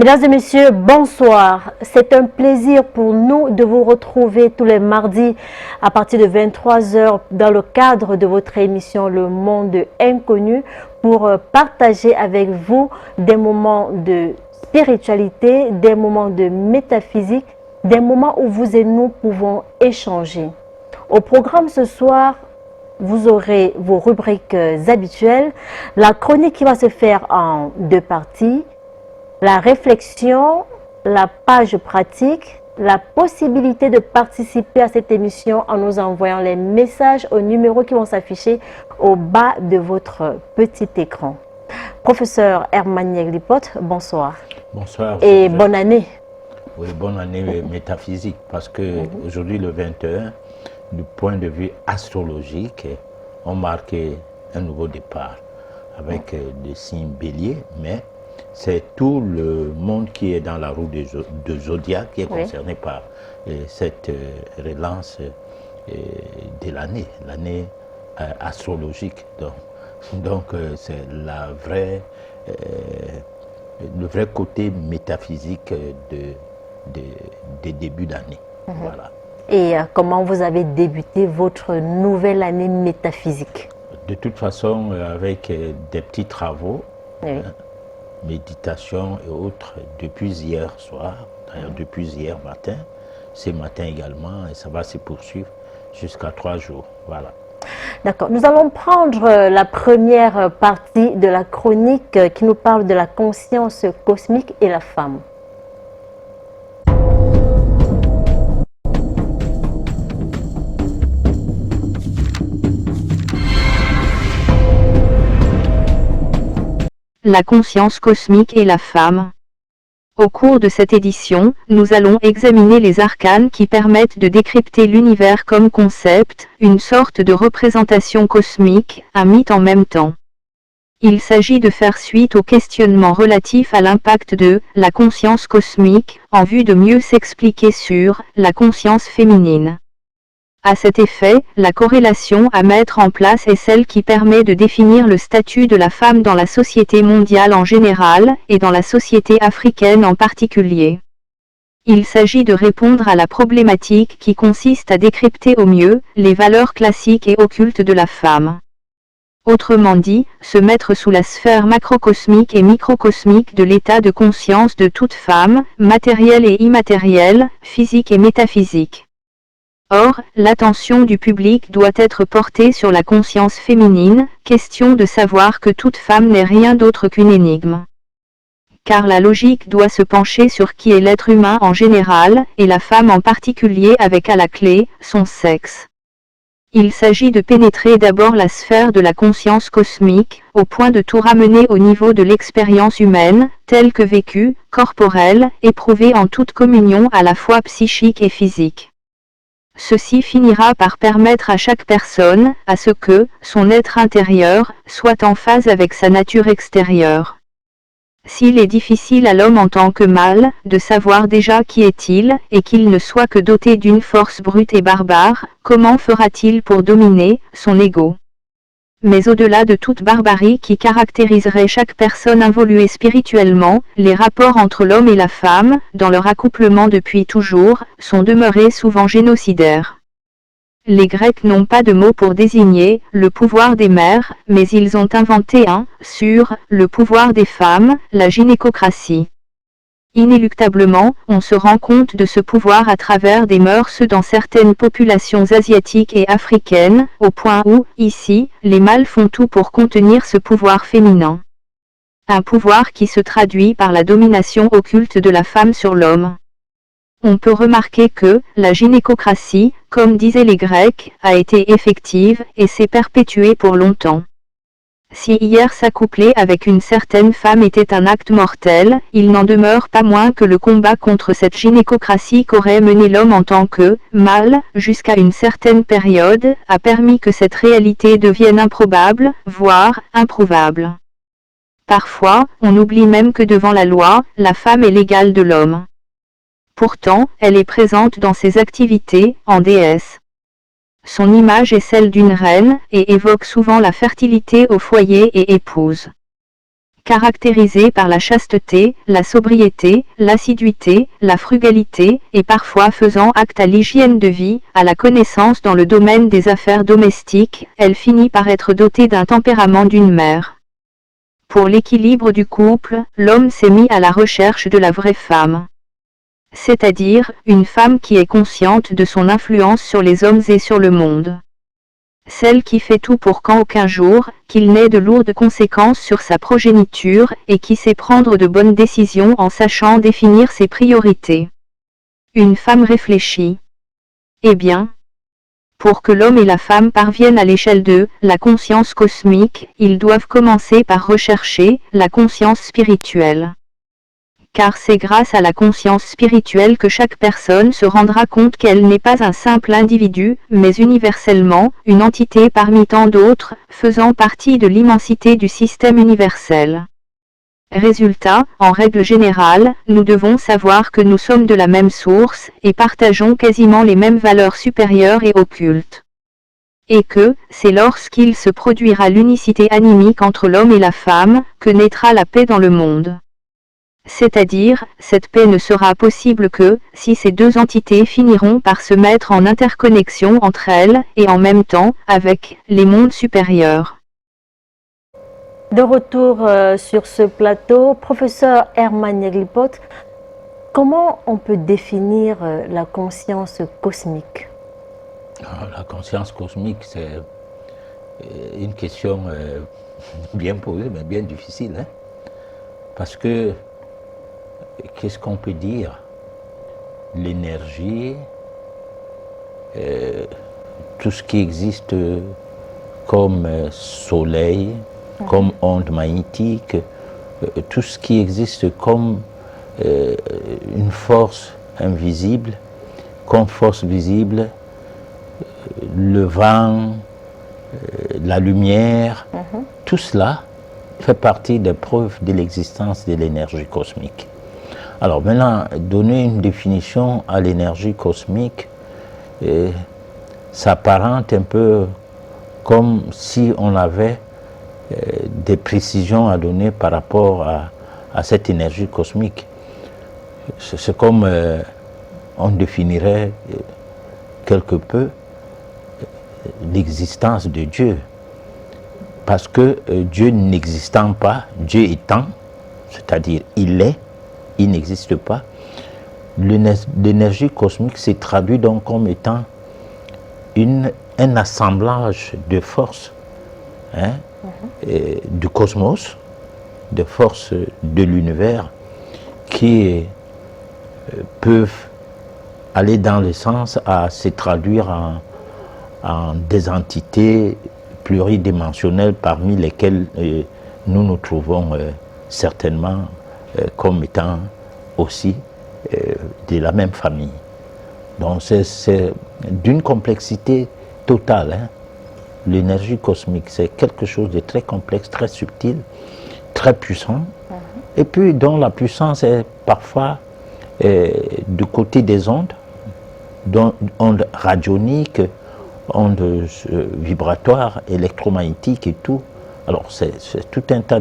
Mesdames et messieurs, bonsoir. C'est un plaisir pour nous de vous retrouver tous les mardis à partir de 23 heures dans le cadre de votre émission Le Monde Inconnu pour partager avec vous des moments de spiritualité, des moments de métaphysique, des moments où vous et nous pouvons échanger. Au programme ce soir, vous aurez vos rubriques habituelles, la chronique qui va se faire en deux parties, la réflexion, la page pratique, la possibilité de participer à cette émission en nous envoyant les messages aux numéros qui vont s'afficher au bas de votre petit écran. Professeur Herman Yeglipot, bonsoir. Bonsoir. Et bonne année. Oui, bonne année métaphysique, parce que aujourd'hui, le 21, du point de vue astrologique, on marqué un nouveau départ avec des signes béliers, mais c'est tout le monde qui est dans la roue de Zodiac qui est concerné par cette relance de l'année, astrologique. Donc c'est le vrai côté métaphysique des débuts d'année. Voilà. Et comment vous avez débuté votre nouvelle année métaphysique? De toute façon, avec des petits travaux, méditation et autres, depuis hier soir, d'ailleurs depuis hier matin, ce matin également, et ça va se poursuivre jusqu'à 3 jours. Voilà. D'accord. Nous allons prendre la première partie de la chronique qui nous parle de la conscience cosmique et la femme. La conscience cosmique et la femme. Au cours de cette édition, nous allons examiner les arcanes qui permettent de décrypter l'univers comme concept, une sorte de représentation cosmique, un mythe en même temps. Il s'agit de faire suite aux questionnements relatifs à l'impact de la conscience cosmique, en vue de mieux s'expliquer sur la conscience féminine. À cet effet, la corrélation à mettre en place est celle qui permet de définir le statut de la femme dans la société mondiale en général, et dans la société africaine en particulier. Il s'agit de répondre à la problématique qui consiste à décrypter au mieux les valeurs classiques et occultes de la femme. Autrement dit, se mettre sous la sphère macrocosmique et microcosmique de l'état de conscience de toute femme, matérielle et immatérielle, physique et métaphysique. Or, l'attention du public doit être portée sur la conscience féminine, question de savoir que toute femme n'est rien d'autre qu'une énigme. Car la logique doit se pencher sur qui est l'être humain en général, et la femme en particulier avec à la clé, son sexe. Il s'agit de pénétrer d'abord la sphère de la conscience cosmique, au point de tout ramener au niveau de l'expérience humaine, telle que vécue, corporelle, éprouvée en toute communion à la fois psychique et physique. Ceci finira par permettre à chaque personne, à ce que, son être intérieur, soit en phase avec sa nature extérieure. S'il est difficile à l'homme en tant que mâle, de savoir déjà qui est-il, et qu'il ne soit que doté d'une force brute et barbare, comment fera-t-il pour dominer son ego? Mais au-delà de toute barbarie qui caractériserait chaque personne involuée spirituellement, les rapports entre l'homme et la femme, dans leur accouplement depuis toujours, sont demeurés souvent génocidaires. Les Grecs n'ont pas de mot pour désigner le pouvoir des mères, mais ils ont inventé un sur le pouvoir des femmes, la gynécocratie. Inéluctablement, on se rend compte de ce pouvoir à travers des mœurs dans certaines populations asiatiques et africaines, au point où, ici, les mâles font tout pour contenir ce pouvoir féminin. Un pouvoir qui se traduit par la domination occulte de la femme sur l'homme. On peut remarquer que, la gynécocratie, comme disaient les Grecs, a été effective, et s'est perpétuée pour longtemps. Si hier s'accoupler avec une certaine femme était un acte mortel, il n'en demeure pas moins que le combat contre cette gynécocratie qu'aurait mené l'homme en tant que mâle, jusqu'à une certaine période, a permis que cette réalité devienne improbable, voire improuvable. Parfois, on oublie même que devant la loi, la femme est l'égale de l'homme. Pourtant, elle est présente dans ses activités, en déesse. Son image est celle d'une reine, et évoque souvent la fertilité au foyer et épouse. caractérisée par la chasteté, la sobriété, l'assiduité, la frugalité, et parfois faisant acte à l'hygiène de vie, à la connaissance dans le domaine des affaires domestiques, elle finit par être dotée d'un tempérament d'une mère. Pour l'équilibre du couple, l'homme s'est mis à la recherche de la vraie femme. C'est-à-dire, une femme qui est consciente de son influence sur les hommes et sur le monde. Celle qui fait tout pour qu'en aucun jour, qu'il n'ait de lourdes conséquences sur sa progéniture, et qui sait prendre de bonnes décisions en sachant définir ses priorités. Une femme réfléchie. Eh bien, pour que l'homme et la femme parviennent à l'échelle de la conscience cosmique, ils doivent commencer par rechercher la conscience spirituelle. Car c'est grâce à la conscience spirituelle que chaque personne se rendra compte qu'elle n'est pas un simple individu, mais universellement, une entité parmi tant d'autres, faisant partie de l'immensité du système universel. Résultat, en règle générale, nous devons savoir que nous sommes de la même source, et partageons quasiment les mêmes valeurs supérieures et occultes. Et que, c'est lorsqu'il se produira l'unicité animique entre l'homme et la femme, que naîtra la paix dans le monde. C'est-à-dire, cette paix ne sera possible que, si ces deux entités finiront par se mettre en interconnexion entre elles, et en même temps, avec les mondes supérieurs. De retour sur ce plateau, professeur Herman Yaglipot, comment on peut définir la conscience cosmique? La conscience cosmique, c'est une question bien posée, mais bien difficile. Hein? Parce que, qu'est-ce qu'on peut dire? L'énergie, tout ce qui existe comme soleil, comme onde magnétique, tout ce qui existe comme une force invisible, comme force visible, le vent, la lumière, tout cela fait partie des preuves de l'existence de l'énergie cosmique. Alors maintenant, donner une définition à l'énergie cosmique, s'apparente un peu comme si on avait des précisions à donner par rapport à cette énergie cosmique. C'est comme on définirait quelque peu l'existence de Dieu. Parce que Dieu n'existant pas, Dieu étant, c'est-à-dire il est, il n'existe pas, l'énergie cosmique s'est traduite donc comme étant un assemblage de forces, hein, du cosmos, de forces de l'univers qui peuvent aller dans le sens à se traduire en des entités pluridimensionnelles parmi lesquelles nous nous trouvons certainement comme étant aussi de la même famille. Donc c'est d'une complexité totale. Hein. L'énergie cosmique, c'est quelque chose de très complexe, très subtil, très puissant, et puis dont la puissance est parfois du côté des ondes, ondes radioniques, ondes vibratoires, électromagnétiques et tout. Alors c'est tout un tas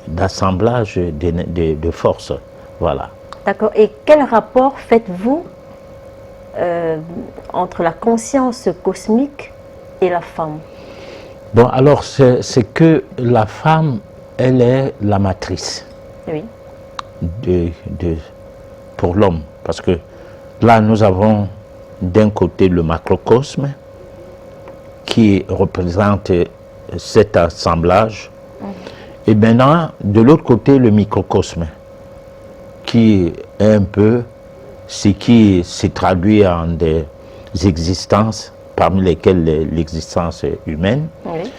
d'assemblage de forces. Voilà. D'accord. Et quel rapport faites-vous entre la conscience cosmique et la femme? Bon, alors c'est que la femme, elle est la matrice. Oui. Pour l'homme. Parce que là, nous avons d'un côté le macrocosme qui représente cet assemblage. Et maintenant, de l'autre côté, le microcosme qui est un peu ce qui se traduit en des existences, parmi lesquelles l'existence humaine. Oui.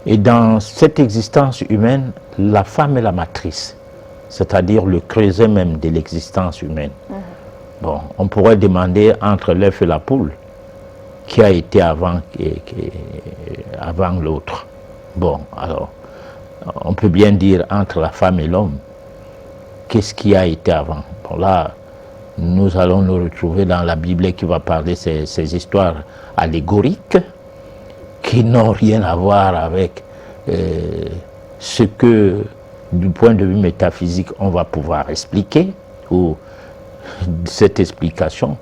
Et dans cette existence humaine, la femme est la matrice, c'est-à-dire le creuset même de l'existence humaine. Bon, on pourrait demander entre l'œuf et la poule, qui a été avant l'autre. Bon, alors, on peut bien dire entre la femme et l'homme, qu'est-ce qui a été avant? Bon, là, nous allons nous retrouver dans la Bible qui va parler de ces histoires allégoriques qui n'ont rien à voir avec ce que, du point de vue métaphysique, on va pouvoir expliquer, ou cette explication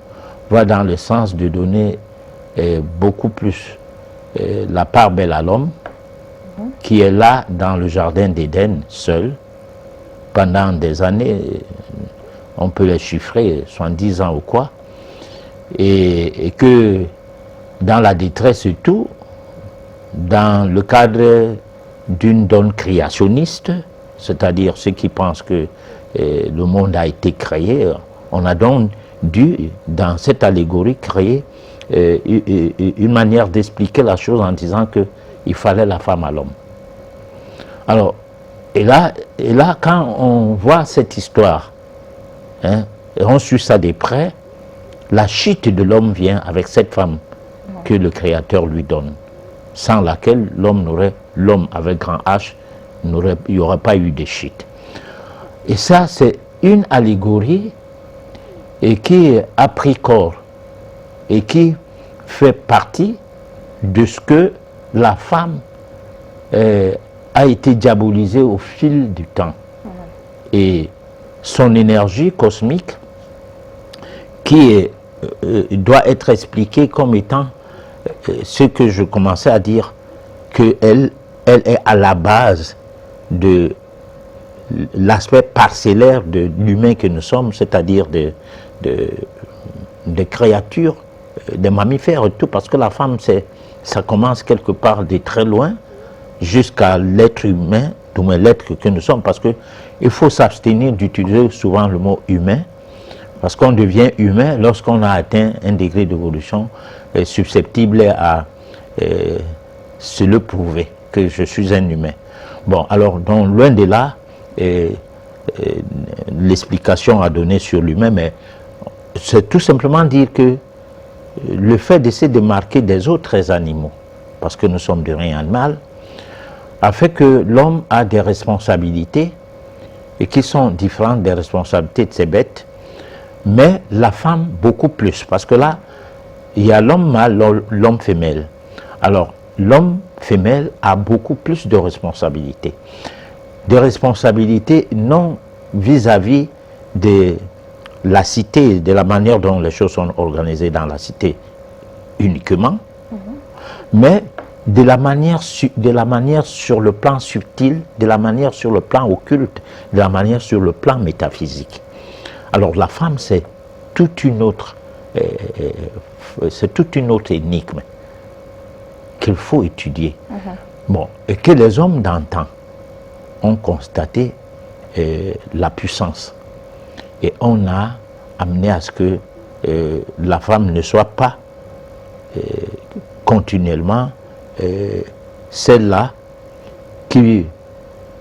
va dans le sens de donner beaucoup plus la part belle à l'homme, qui est là dans le jardin d'Éden, seul, pendant des années, on peut les chiffrer, 70 ans ou quoi, et que dans la détresse et tout, dans le cadre d'une donne créationniste, c'est-à-dire ceux qui pensent que le monde a été créé, on a donc dû, dans cette allégorie, créer une manière d'expliquer la chose en disant qu'il fallait la femme à l'homme. Alors, et là, quand on voit cette histoire, hein, et on suit ça de près, la chute de l'homme vient avec cette femme que le Créateur lui donne, sans laquelle l'homme avec grand H, il n'y aurait pas eu de chute. Et ça, c'est une allégorie et qui a pris corps et qui fait partie de ce que la femme a été diabolisée au fil du temps. Et son énergie cosmique qui doit être expliquée comme étant ce que je commençais à dire, qu'elle est à la base de l'aspect parcellaire de l'humain que nous sommes, c'est-à-dire des créatures, des mammifères et tout, parce que la femme, ça commence quelque part de très loin jusqu'à l'être humain, tout moins l'être que nous sommes, parce qu'il faut s'abstenir d'utiliser souvent le mot humain, parce qu'on devient humain lorsqu'on a atteint un degré d'évolution susceptible à se le prouver, que je suis un humain. Bon, alors, donc, loin de là, l'explication à donner sur l'humain, mais c'est tout simplement dire que le fait d'essayer de marquer des autres animaux, parce que nous sommes de rien animal, a fait que l'homme a des responsabilités et qui sont différentes des responsabilités de ces bêtes, mais la femme beaucoup plus, parce que là, il y a l'homme mâle, l'homme femelle. Alors, l'homme femelle a beaucoup plus de responsabilités. Des responsabilités non vis-à-vis de la cité, de la manière dont les choses sont organisées dans la cité uniquement, mais de la manière sur le plan subtil, de la manière sur le plan occulte, de la manière sur le plan métaphysique. Alors la femme, c'est toute une autre énigme qu'il faut étudier. Bon, et que les hommes d'antan ont constaté la puissance. Et on a amené à ce que la femme ne soit pas continuellement celle-là qui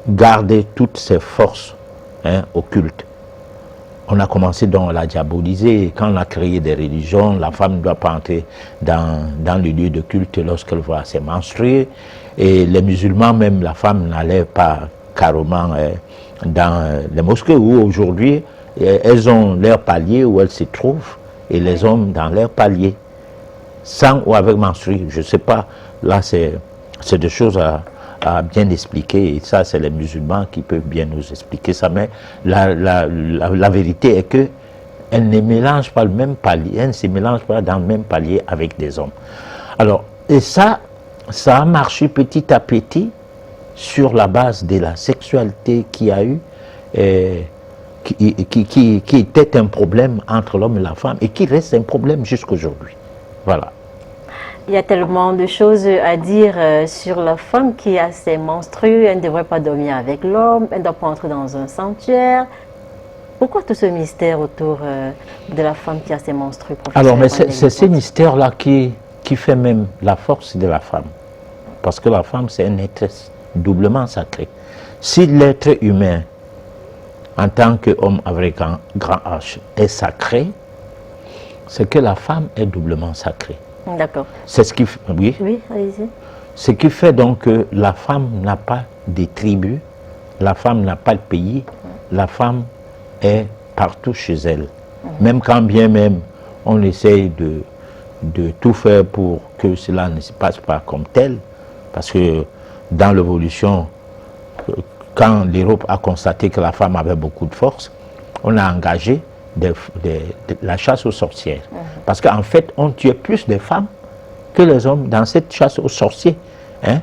gardait toutes ses forces occultes. On a commencé donc à la diaboliser. Quand on a créé des religions, la femme ne doit pas entrer dans le lieu de culte lorsqu'elle va se menstruer. Et les musulmans, même la femme n'allait pas carrément dans les mosquées où aujourd'hui, elles ont leur palier où elles se trouvent et les hommes dans leur palier. Sans ou avec menstruée, je ne sais pas. Là, c'est des choses à bien expliquer, et ça, c'est les musulmans qui peuvent bien nous expliquer ça, mais la vérité est que elle ne mélange pas le même palier, elle ne se mélange pas dans le même palier avec des hommes. Alors, et ça a marché petit à petit sur la base de la sexualité qui a eu, qui était un problème entre l'homme et la femme, et qui reste un problème jusqu'aujourd'hui. Voilà. Il y a tellement de choses à dire sur la femme qui a ses menstrues. Elle ne devrait pas dormir avec l'homme, elle ne doit pas entrer dans un sanctuaire. Pourquoi tout ce mystère autour de la femme qui a ses menstrues? Alors, mais c'est ce mystère-là qui fait même la force de la femme. Parce que la femme, c'est un être doublement sacré. Si l'être humain, en tant qu'homme avec un grand H, est sacré, c'est que la femme est doublement sacrée. D'accord. C'est ce qui fait, oui. Oui, allez-y. Ce qui fait donc que la femme n'a pas de tribu, la femme n'a pas de pays, la femme est partout chez elle. Même quand bien même on essaye de tout faire pour que cela ne se passe pas comme tel, parce que dans l'évolution, quand l'Europe a constaté que la femme avait beaucoup de force, on a engagé la chasse aux sorcières. Parce qu'en fait, on tuait plus de femmes que les hommes dans cette chasse aux sorciers. Hein?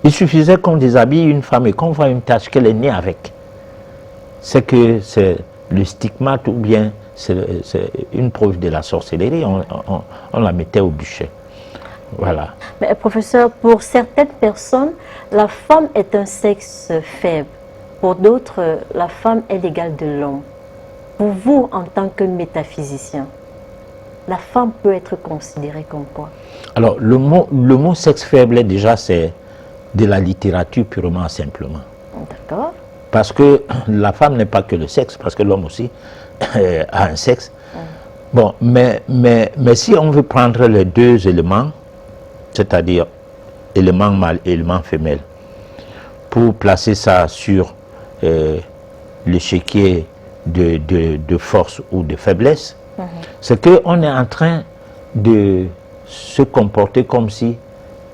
Il suffisait qu'on déshabille une femme et qu'on voit une tache qu'elle est née avec. C'est que c'est le stigmate ou bien c'est une preuve de la sorcellerie, on la mettait au bûcher. Voilà. Mais professeur, pour certaines personnes, la femme est un sexe faible. Pour d'autres, la femme est l'égale de l'homme. Pour vous, en tant que métaphysicien, la femme peut être considérée comme quoi? Alors, le mot sexe faible, déjà, c'est de la littérature purement simplement. D'accord. Parce que la femme n'est pas que le sexe, parce que l'homme aussi a un sexe. Bon, mais si on veut prendre les deux éléments, c'est-à-dire élément mâle et élément femelle, pour placer ça sur l'échiquier de force ou de faiblesse, c'est qu'on est en train de se comporter comme si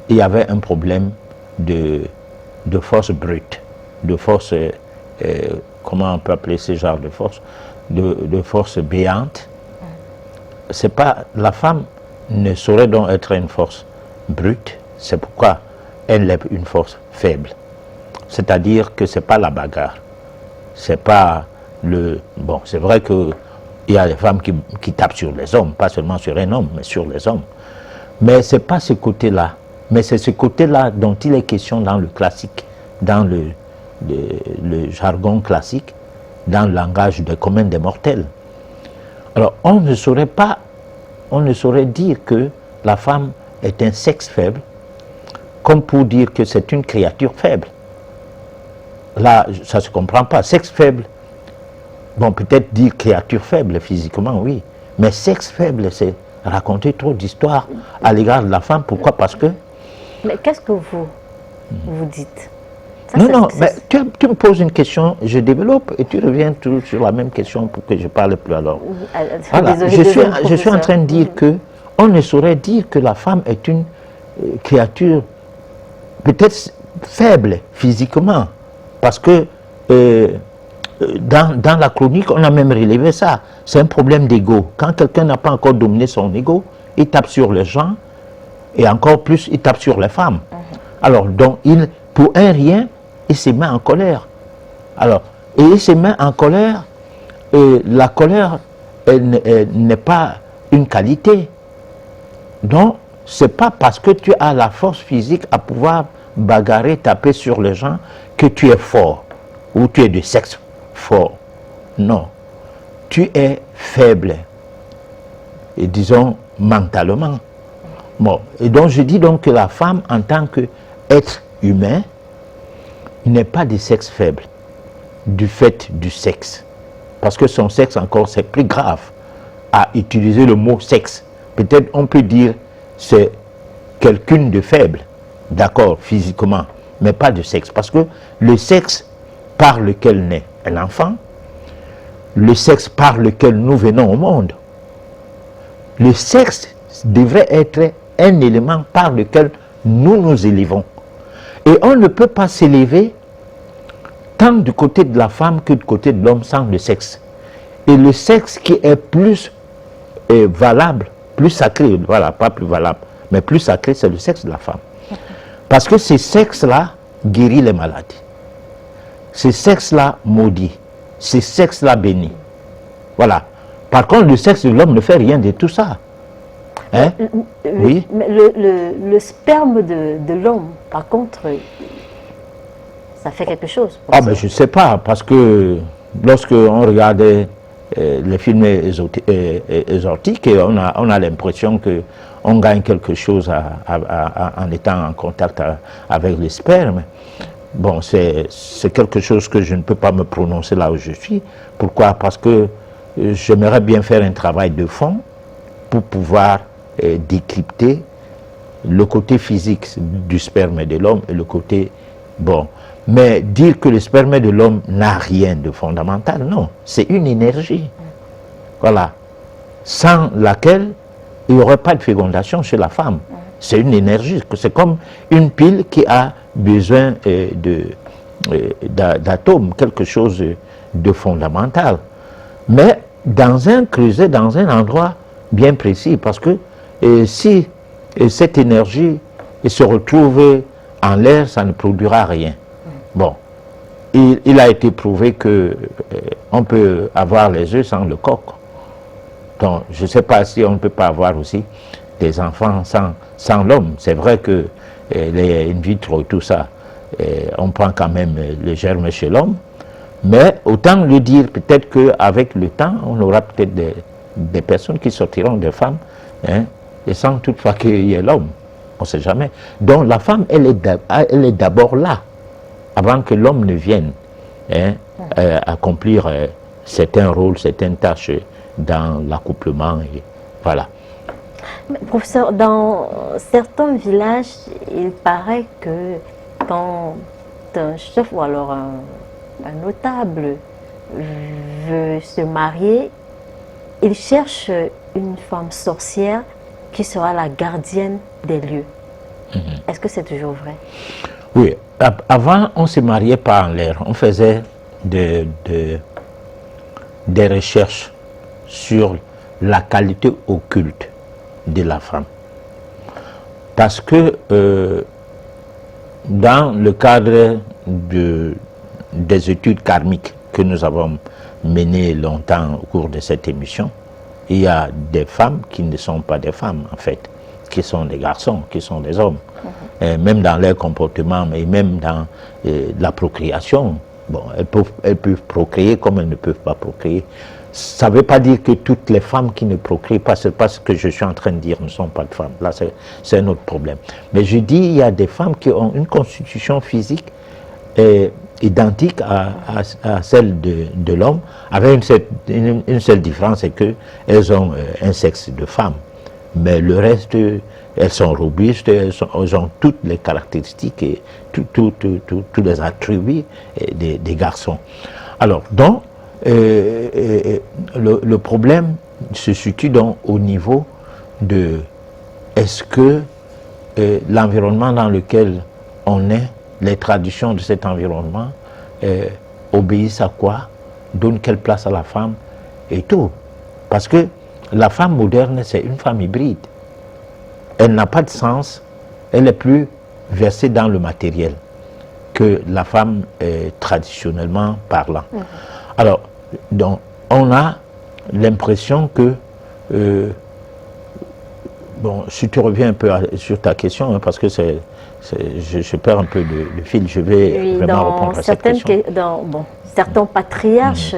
il y avait un problème de force brute, de force, comment on peut appeler ce genre de force, de force béante. C'est pas, la femme ne saurait donc être une force brute, c'est pourquoi elle est une force faible. C'est-à-dire que c'est pas la bagarre, c'est pas le... Bon, c'est vrai qu'il y a des femmes qui tapent sur les hommes, pas seulement sur un homme, mais sur les hommes. Mais c'est pas ce côté-là, mais c'est ce côté-là dont il est question dans le classique, dans le jargon classique, dans le langage des communs des mortels. Alors, on ne saurait dire que la femme est un sexe faible, comme pour dire que c'est une créature faible. Là, ça ne se comprend pas. Sexe faible, bon, peut-être dire créature faible physiquement, oui, mais sexe faible, c'est raconter trop d'histoires à l'égard de la femme. Pourquoi? Parce que... Mais qu'est-ce que vous dites? Ça, non, mais tu me poses une question, je développe et tu reviens toujours sur la même question pour que je parle plus alors. Voilà. Je suis en train de dire que on ne saurait dire que la femme est une créature peut-être faible physiquement, parce que dans la chronique, on a même relevé ça. C'est un problème d'ego. Quand quelqu'un n'a pas encore dominé son ego, il tape sur les gens et encore plus, il tape sur les femmes. Alors, donc, pour un rien, il se met en colère. Alors, et il se met en colère, et la colère n'est pas une qualité. Donc, ce n'est pas parce que tu as la force physique à pouvoir bagarrer, taper sur les gens, que tu es fort, ou tu es de sexe fort. Non. Tu es faible, et disons mentalement. Bon, et donc je dis donc que la femme, en tant qu'être humain, n'est pas de sexe faible, du fait du sexe. Parce que son sexe, encore, c'est plus grave à utiliser le mot sexe. Peut-être on peut dire c'est quelqu'un de faible, d'accord, physiquement, mais pas de sexe. Parce que le sexe par lequel naît un enfant, le sexe par lequel nous venons au monde, le sexe devrait être un élément par lequel nous nous élevons. Et on ne peut pas s'élever tant du côté de la femme que du côté de l'homme sans le sexe. Et le sexe qui est plus valable, plus sacré, voilà, pas plus valable, mais plus sacré, c'est le sexe de la femme. Parce que ce sexe-là guérit les maladies. Ce sexe-là maudit. Ce sexe-là bénit. Voilà. Par contre, le sexe de l'homme ne fait rien de tout ça. Hein? Oui. Mais le sperme de l'homme, par contre, ça fait quelque chose. Ah, ben je ne sais pas, parce que lorsque on regardait les films exotiques, on a l'impression qu'on gagne quelque chose en étant en contact avec le sperme. Bon, c'est quelque chose que je ne peux pas me prononcer là où je suis. Pourquoi? Parce que j'aimerais bien faire un travail de fond pour pouvoir décrypter le côté physique du sperme de l'homme et le côté... Bon, mais dire que le sperme de l'homme n'a rien de fondamental, non. C'est une énergie. Voilà. Sans laquelle il n'y aurait pas de fécondation chez la femme. C'est une énergie. C'est comme une pile qui a besoin d'atomes, quelque chose de fondamental. Mais dans un creuset, dans un endroit bien précis, parce que si cette énergie se retrouve en l'air, ça ne produira rien. Bon, il a été prouvé que on peut avoir les œufs sans le coq. Donc, je ne sais pas si on ne peut pas avoir aussi des enfants sans l'homme. C'est vrai que les in vitro, tout ça, on prend quand même le germe chez l'homme, mais autant le dire, peut-être qu'avec le temps, on aura peut-être des personnes qui sortiront des femmes, hein, et sans toutefois qu'il y ait l'homme. On ne sait jamais. Donc la femme, elle est d'abord là, avant que l'homme ne vienne, hein, accomplir certains rôles, certaines tâches dans l'accouplement. Voilà. Professeur, dans certains villages, il paraît que quand un chef ou alors un notable veut se marier, il cherche une femme sorcière qui sera la gardienne des lieux. Est-ce que c'est toujours vrai? Oui. Avant, on ne se mariait pas en l'air. On faisait des recherches sur la qualité occulte de la femme. Parce que dans le cadre des études karmiques que nous avons menées longtemps au cours de cette émission, il y a des femmes qui ne sont pas des femmes en fait, qui sont des garçons, qui sont des hommes. Même dans leur comportement, mais même dans la procréation, bon, elles peuvent procréer comme elles ne peuvent pas procréer. Ça ne veut pas dire que toutes les femmes qui ne procréent pas, c'est pas ce que je suis en train de dire, ne sont pas de femmes. Là, c'est un autre problème. Mais je dis, il y a des femmes qui ont une constitution physique identique à celle de l'homme, avec une seule différence, c'est qu'elles ont un sexe de femme. Mais le reste, elles sont robustes, elles ont toutes les caractéristiques et tous les attributs des garçons. Alors, donc, le problème se situe donc au niveau de est-ce que l'environnement dans lequel on est, les traditions de cet environnement obéissent à quoi, donnent quelle place à la femme et tout. Parce que la femme moderne, c'est une femme hybride. Elle n'a pas de sens, elle est plus versée dans le matériel que la femme traditionnellement parlant. Alors, donc, on a l'impression que, bon, si tu reviens un peu sur ta question, hein, parce que je perds un peu le fil, je vais vraiment répondre à cette question. Certains patriarches,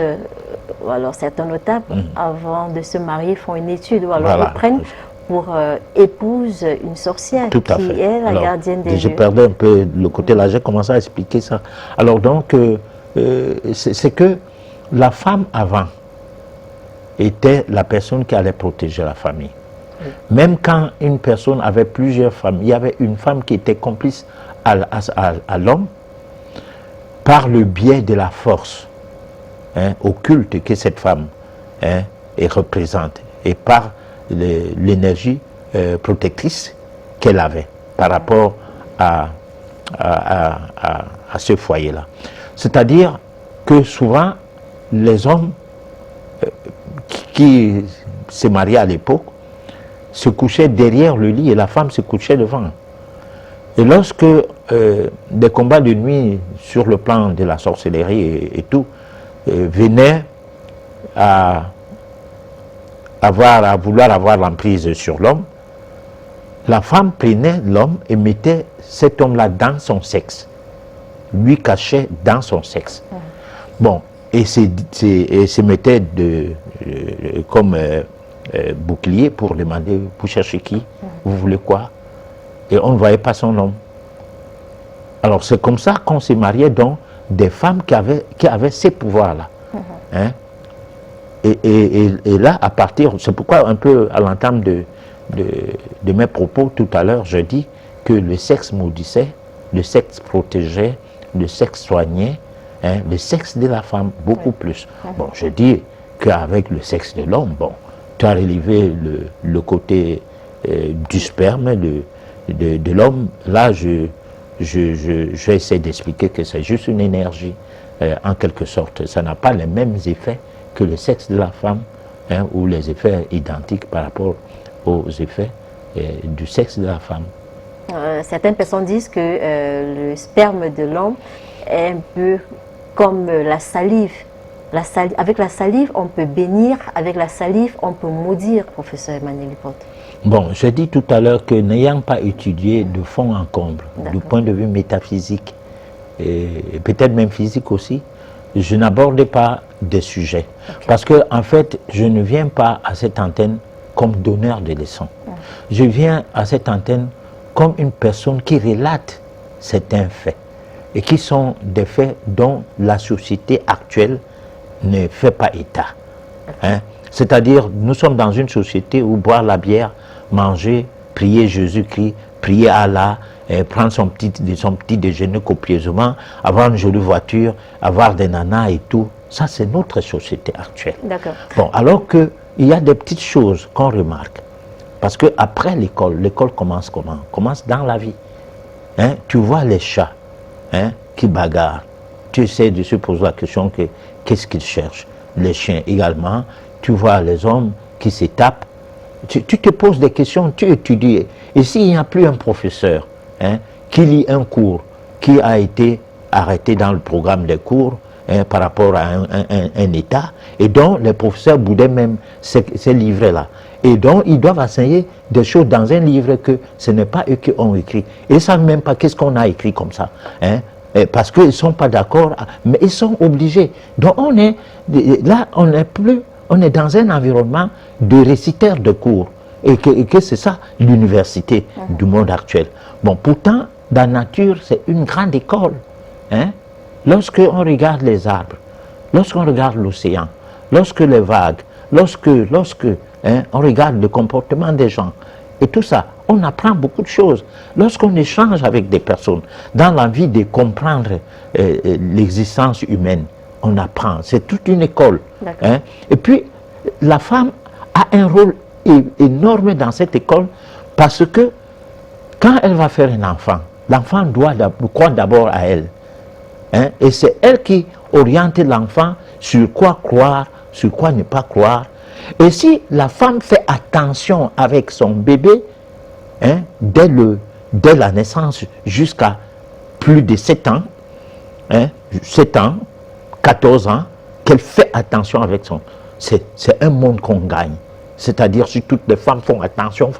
ou alors certains notables, avant de se marier, font une étude, ou alors ils prennent pour épouse une sorcière qui est la gardienne des lieux. Je perdais un peu le côté là, j'ai commencé à expliquer ça. Alors donc, c'est que la femme avant était la personne qui allait protéger la famille. Même quand une personne avait plusieurs femmes, il y avait une femme qui était complice à l'homme par le biais de la force occulte que cette femme représente et par l'énergie protectrice qu'elle avait par rapport à ce foyer-là. C'est-à-dire que souvent, les hommes qui se mariaient à l'époque se couchaient derrière le lit et la femme se couchait devant. Et lorsque des combats de nuit sur le plan de la sorcellerie et tout venaient à vouloir avoir l'emprise sur l'homme, la femme prenait l'homme et mettait cet homme-là dans son sexe, lui cachait dans son sexe. Bon, et se mettait comme bouclier pour demander, vous cherchez qui, vous voulez quoi? Et on ne voyait pas son homme. Alors c'est comme ça qu'on s'est marié donc des femmes qui avaient ces pouvoirs-là. Et là, à partir, c'est pourquoi un peu à l'entame de mes propos tout à l'heure, je dis que le sexe maudissait, le sexe protégeait, le sexe soignait, le sexe de la femme beaucoup plus. Bon, je dis qu'avec le sexe de l'homme, bon, tu as relevé le côté du sperme de l'homme. Là, je je essaie d'expliquer que c'est juste une énergie, en quelque sorte. Ça n'a pas les mêmes effets que le sexe de la femme, hein, ou les effets identiques par rapport aux effets du sexe de la femme. Certaines personnes disent que le sperme de l'homme est un peu comme la salive. Avec la salive, on peut bénir, avec la salive, on peut maudire, professeur Emmanuel Lipote. Bon, j'ai dit tout à l'heure que n'ayant pas étudié de fond en comble, du point de vue métaphysique, et peut-être même physique aussi, je n'aborde pas des sujets. Parce que, en fait, je ne viens pas à cette antenne comme donneur de leçons. Je viens à cette antenne comme une personne qui relate certains faits, et qui sont des faits dont la société actuelle ne fait pas état. Hein? C'est-à-dire, nous sommes dans une société où boire la bière, manger, prier Jésus-Christ, prier Allah, prendre son petit déjeuner copieusement, avoir une jolie voiture, avoir des nanas et tout, ça c'est notre société actuelle. Bon, alors qu'il y a des petites choses qu'on remarque. Parce qu'après l'école commence comment? Commence dans la vie. Hein? Tu vois les chats, hein, qui bagarrent. Tu essaies de se poser la question que qu'est-ce qu'ils cherchent. Les chiens également. Tu vois les hommes qui se tapent. Tu te poses des questions, tu étudies. Et s'il n'y a plus un professeur, hein, qui lit un cours qui a été arrêté dans le programme des cours, hein, par rapport à un État, et dont les professeurs boudaient même ces livres-là. Et donc, ils doivent enseigner des choses dans un livre que ce n'est pas eux qui ont écrit. Ils ne savent même pas qu'est-ce qu'on a écrit comme ça. Hein, parce qu'ils ne sont pas d'accord, mais ils sont obligés. Donc, on est dans un environnement de réciteurs de cours. Et que c'est ça, l'université du monde actuel. Bon, pourtant, dans la nature, c'est une grande école. Hein? Lorsqu'on regarde les arbres, lorsqu'on regarde l'océan, lorsque les vagues, hein, on regarde le comportement des gens, et tout ça, on apprend beaucoup de choses. Lorsqu'on échange avec des personnes, dans l'envie de comprendre l'existence humaine, on apprend. C'est toute une école. Hein? Et puis, la femme a un rôle énorme dans cette école, parce que quand elle va faire un enfant, l'enfant doit croire d'abord à elle. Hein? Et c'est elle qui oriente l'enfant sur quoi croire, sur quoi ne pas croire. Et si la femme fait attention avec son bébé, hein, dès la naissance jusqu'à plus de 7 ans, hein, 7 ans, 14 ans, qu'elle fait attention avec son... C'est un monde qu'on gagne. C'est-à-dire, si toutes les femmes font attention,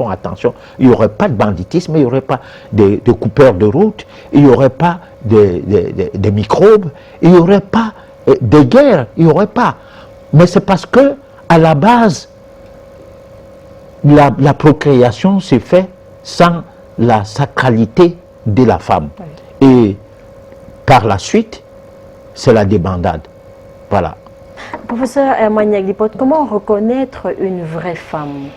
il n'y aurait pas de banditisme, il n'y aurait pas de coupeurs de route, il n'y aurait pas de microbes, il n'y aurait pas de guerre, il n'y aurait pas. Mais c'est parce que, à la base, la procréation se fait sans la sacralité de la femme. Et par la suite, c'est la débandade. Voilà. Professeur Emmanuel Lipote, comment reconnaître une vraie femme?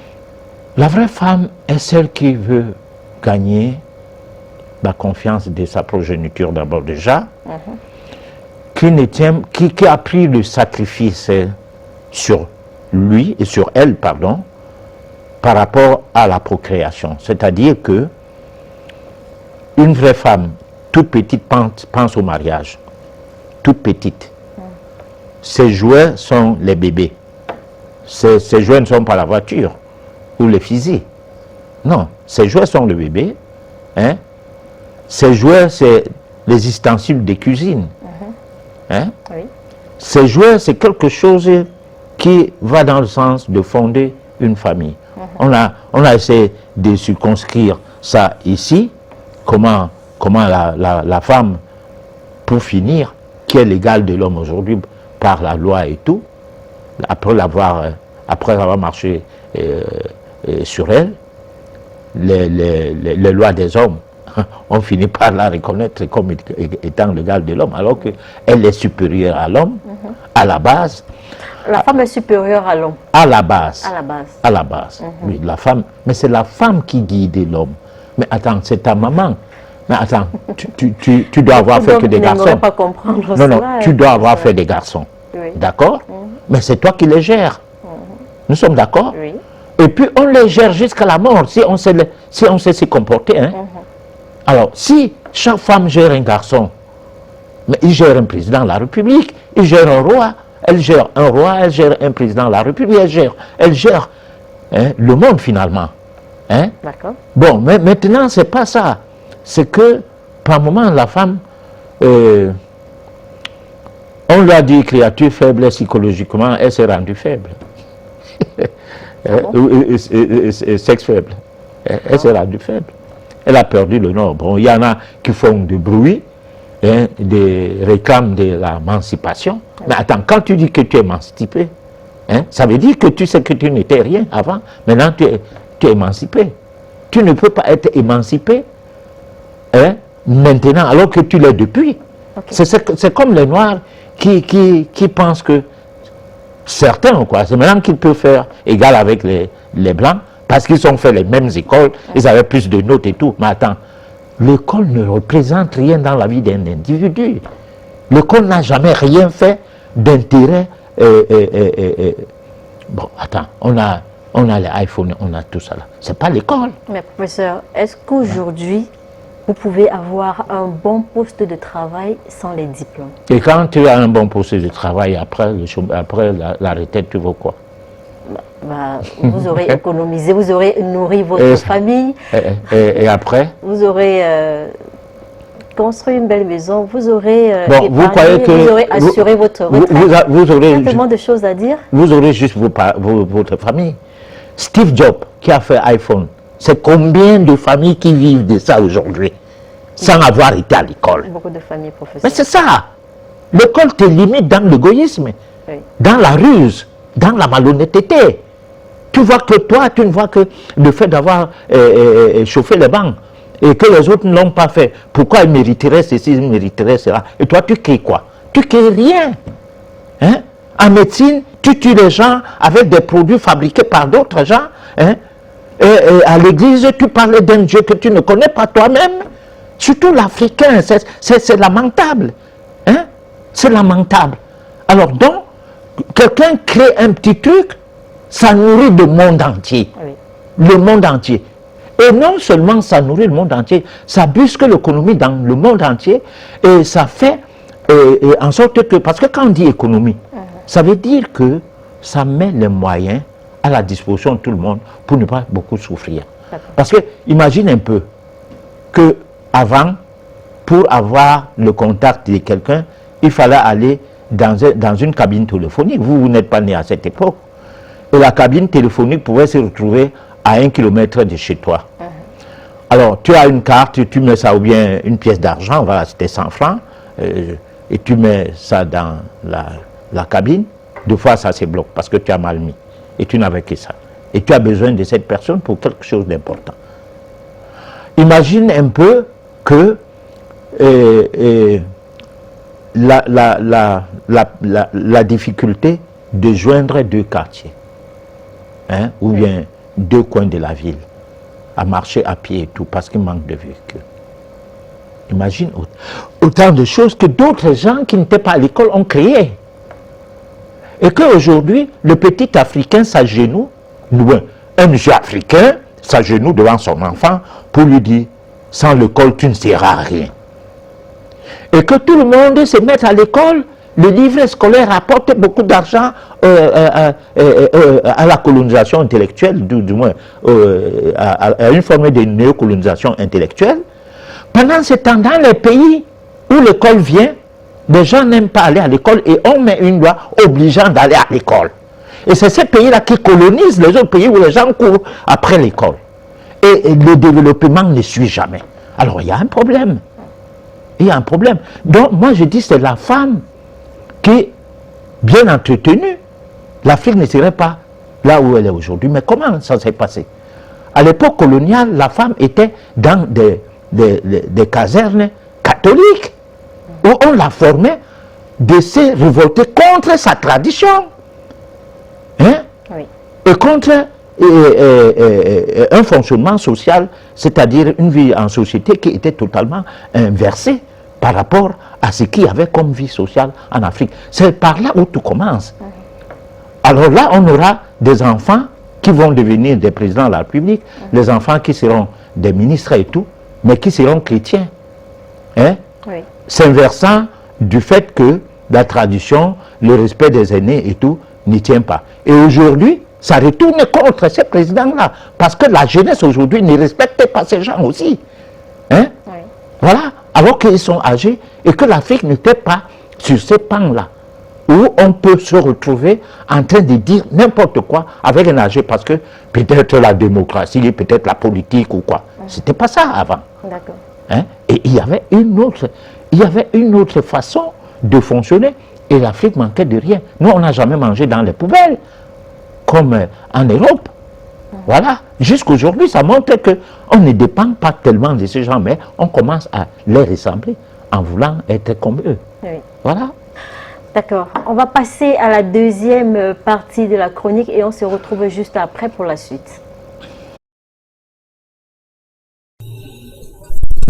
La vraie femme est celle qui veut gagner la confiance de sa progéniture d'abord déjà, qui a pris le sacrifice sur lui et sur elle, pardon, par rapport à la procréation. C'est-à-dire que une vraie femme, toute petite, pense au mariage, toute petite. Ses jouets sont les bébés. Ses jouets ne sont pas la voiture ou les fusils. Non, ses jouets sont le bébé. Hein? Ses jouets, c'est les ustensiles de cuisine. Hein? Oui. Ses jouets, c'est quelque chose qui va dans le sens de fonder une famille. On a essayé de circonscrire ça ici. Comment la femme, pour finir, qui est l'égale de l'homme aujourd'hui, par la loi et tout, après avoir marché sur elle, les lois des hommes, on finit par la reconnaître comme étant l'égale de l'homme, alors qu'elle est supérieure à l'homme, à la base. La femme est supérieure à l'homme. À la base. À la base. À la base. Oui, la femme, mais c'est la femme qui guide l'homme. Mais attends, c'est ta maman. Mais attends, tu dois avoir fait que des garçons. Pas comprendre non, cela, tu dois avoir fait des garçons. Oui. D'accord? Mais c'est toi qui les gères. Nous sommes d'accord? Oui. Et puis on les gère jusqu'à la mort, si on sait se comporter. Hein? Alors, si chaque femme gère un garçon. Mais il gère un président de la République, il gère un roi, elle gère un président de la République, elle gère le monde finalement. Hein? D'accord. Bon, mais maintenant, c'est pas ça. C'est que, par moment, la femme, on lui a dit créature faible psychologiquement, elle s'est rendue faible. Sexe faible. Elle s'est rendue faible. Elle a perdu le nord. Bon, il y en a qui font du bruit, des réclames de l'émancipation. Mais attends, quand tu dis que tu es émancipé, ça veut dire que tu sais que tu n'étais rien avant. Maintenant, tu es émancipé. Tu ne peux pas être émancipé maintenant, alors que tu l'es depuis. Okay. C'est comme les Noirs qui pensent que certains, quoi, c'est maintenant qu'ils peuvent faire égal avec les Blancs, parce qu'ils ont fait les mêmes écoles, ils avaient plus de notes et tout. Mais attends, l'école ne représente rien dans la vie d'un individu. L'école n'a jamais rien fait d'intérêt. Bon, attends, on a les iPhones, on a tout ça là. C'est pas l'école. Mais professeur, est-ce qu'aujourd'hui, vous pouvez avoir un bon poste de travail sans les diplômes? Et quand tu as un bon poste de travail, après la retraite, tu veux quoi? Vous aurez économisé, vous aurez nourri votre famille. Et après? Vous aurez construit une belle maison, vous aurez bon, vous aurez assuré votre retraite. Vous aurez il y a tellement de choses à dire. Vous aurez juste votre famille. Steve Jobs, qui a fait iPhone, c'est combien de familles qui vivent de ça aujourd'hui, sans avoir été à l'école? Beaucoup de familles, professeur. Mais c'est ça. L'école te limite dans l'égoïsme, dans la ruse, dans la malhonnêteté. Tu vois que toi, tu ne vois que le fait d'avoir chauffé les bancs et que les autres ne l'ont pas fait. Pourquoi ils mériteraient ceci, ils mériteraient cela? Et toi, tu crées quoi? Tu crées rien. Hein? En médecine, tu tues les gens avec des produits fabriqués par d'autres gens. Hein? Et à l'église, tu parles d'un Dieu que tu ne connais pas toi-même. Surtout l'Africain, c'est lamentable. Hein? C'est lamentable. Alors donc, quelqu'un crée un petit truc, ça nourrit le monde entier. Oui. Le monde entier. Et non seulement ça nourrit le monde entier, ça busque l'économie dans le monde entier et ça fait en sorte que, parce que quand on dit économie, ça veut dire que ça met les moyens à la disposition de tout le monde pour ne pas beaucoup souffrir. Parce que imagine un peu que avant, pour avoir le contact de quelqu'un, il fallait aller dans une cabine téléphonique. Vous n'êtes pas né à cette époque. Et la cabine téléphonique pouvait se retrouver à 1 kilomètre de chez toi. Alors, tu as une carte, tu mets ça ou bien une pièce d'argent, voilà, c'était 100 francs, et tu mets ça dans la cabine. Deux fois, ça se bloque parce que tu as mal mis. Et tu n'avais que ça. Et tu as besoin de cette personne pour quelque chose d'important. Imagine un peu que la difficulté de joindre deux quartiers, hein, ou bien deux coins de la ville, à marcher à pied et tout, parce qu'il manque de véhicules. Imagine autant de choses que d'autres gens qui n'étaient pas à l'école ont créé. Et qu'aujourd'hui, le petit Africain s'agenouille, un monsieur africain s'agenouille devant son enfant pour lui dire, sans l'école, tu ne seras rien. Et que tout le monde se mette à l'école, le livre scolaire apporte beaucoup d'argent à la colonisation intellectuelle, du moins à une forme de néocolonisation intellectuelle. Pendant ce temps, dans les pays où l'école vient, les gens n'aiment pas aller à l'école et on met une loi obligeant d'aller à l'école. Et c'est ces pays-là qui colonisent les autres pays où les gens courent après l'école. Et le développement ne suit jamais. Alors il y a un problème. Il y a un problème. Donc moi je dis c'est la femme qui est bien entretenue. L'Afrique ne serait pas là où elle est aujourd'hui. Mais comment ça s'est passé? À l'époque coloniale, la femme était dans des casernes catholiques où on la formait de se révolter contre sa tradition. Hein? Oui. Et contre un fonctionnement social, c'est-à-dire une vie en société qui était totalement inversée par rapport à ce qu'il y avait comme vie sociale en Afrique. C'est par là où tout commence. Alors là, on aura des enfants qui vont devenir des présidents de la République, les enfants qui seront des ministres et tout, mais qui seront chrétiens. hein, Oui. s'inversant du fait que la tradition, le respect des aînés et tout, n'y tient pas. Et aujourd'hui, ça retourne contre ces présidents-là, parce que la jeunesse aujourd'hui ne respecte pas ces gens aussi. Hein? Oui. Voilà, alors qu'ils sont âgés et que l'Afrique n'était pas sur ces pans-là, où on peut se retrouver en train de dire n'importe quoi avec un âgé, parce que peut-être la démocratie, peut-être la politique ou quoi. C'était pas ça avant. D'accord. Hein? Et il y avait une autre façon de fonctionner, et l'Afrique manquait de rien. Nous, on n'a jamais mangé dans les poubelles, comme en Europe. Voilà, jusqu'aujourd'hui, ça montre qu'on ne dépend pas tellement de ces gens, mais on commence à les ressembler en voulant être comme eux. Oui. Voilà. D'accord. On va passer à la deuxième partie de la chronique et on se retrouve juste après pour la suite.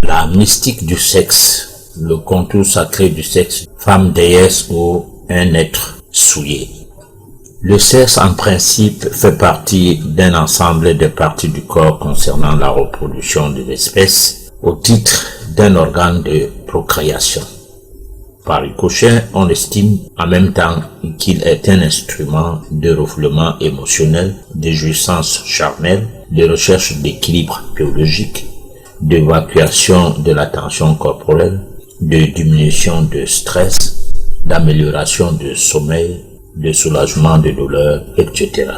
La mystique du sexe, le contour sacré du sexe, femme déesse ou un être souillé. Le sexe, en principe, fait partie d'un ensemble de parties du corps concernant la reproduction de l'espèce au titre d'un organe de procréation. Par ricochet, on estime en même temps qu'il est un instrument de refoulement émotionnel, de jouissance charnelle, de recherche d'équilibre biologique, d'évacuation de la tension corporelle, de diminution de stress, d'amélioration de sommeil, de soulagement de douleur, etc.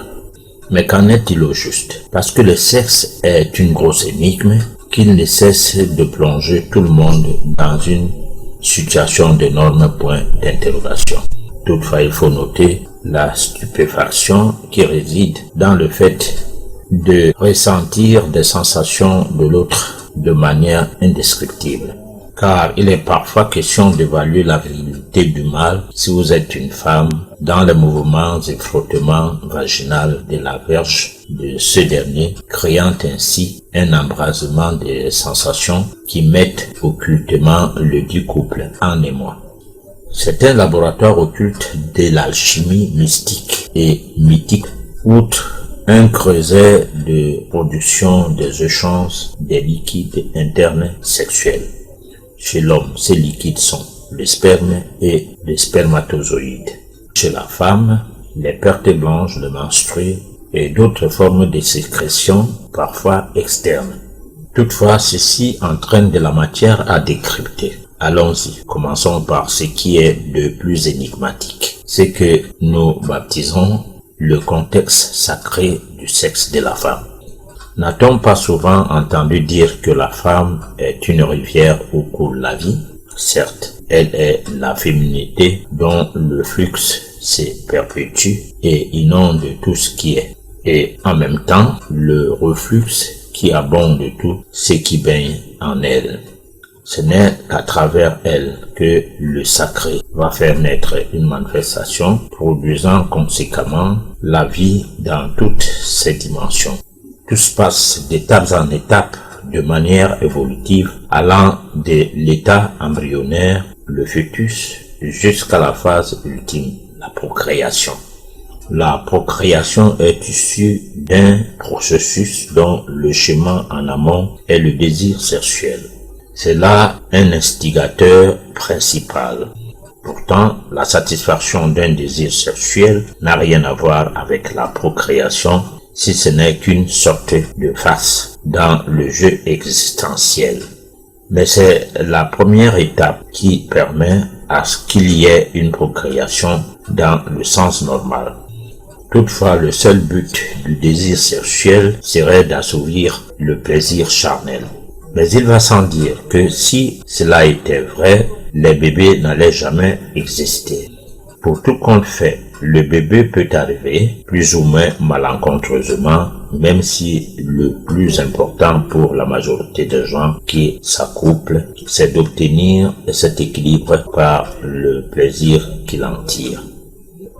Mais qu'en est-il au juste? Parce que le sexe est une grosse énigme qu'il ne cesse de plonger tout le monde dans une situation d'énorme point d'interrogation. Toutefois, il faut noter la stupéfaction qui réside dans le fait de ressentir des sensations de l'autre de manière indescriptible. Car il est parfois question d'évaluer la virilité du mâle si vous êtes une femme dans les mouvements et frottements vaginal de la verge de ce dernier, créant ainsi un embrasement des sensations qui mettent occultement le dit couple en émoi. C'est un laboratoire occulte de l'alchimie mystique et mythique, outre un creuset de production des échanges des liquides internes sexuels. Chez l'homme, ces liquides sont le sperme et les spermatozoïdes. Chez la femme, les pertes blanches de menstrues et d'autres formes de sécrétion, parfois externes. Toutefois, ceci entraîne de la matière à décrypter. Allons-y, commençons par ce qui est de plus énigmatique. C'est que nous baptisons le contexte sacré du sexe de la femme. N'a-t-on pas souvent entendu dire que la femme est une rivière où coule la vie? Certes, elle est la féminité dont le flux se perpétue et inonde tout ce qui est. Et en même temps, le reflux qui abonde tout ce qui baigne en elle. Ce n'est qu'à travers elle que le sacré va faire naître une manifestation, produisant conséquemment la vie dans toutes ses dimensions. Tout se passe d'étape en étape, de manière évolutive, allant de l'état embryonnaire, le fœtus, jusqu'à la phase ultime, la procréation. La procréation est issue d'un processus dont le schéma en amont est le désir sexuel. C'est là un instigateur principal. Pourtant, la satisfaction d'un désir sexuel n'a rien à voir avec la procréation, si ce n'est qu'une sorte de farce dans le jeu existentiel. Mais c'est la première étape qui permet à ce qu'il y ait une procréation dans le sens normal. Toutefois, le seul but du désir sexuel serait d'assouvir le plaisir charnel. Mais il va sans dire que si cela était vrai, les bébés n'allaient jamais exister. Pour tout compte fait, le bébé peut arriver, plus ou moins malencontreusement, même si le plus important pour la majorité des gens qui s'accouplent, c'est d'obtenir cet équilibre par le plaisir qu'il en tire.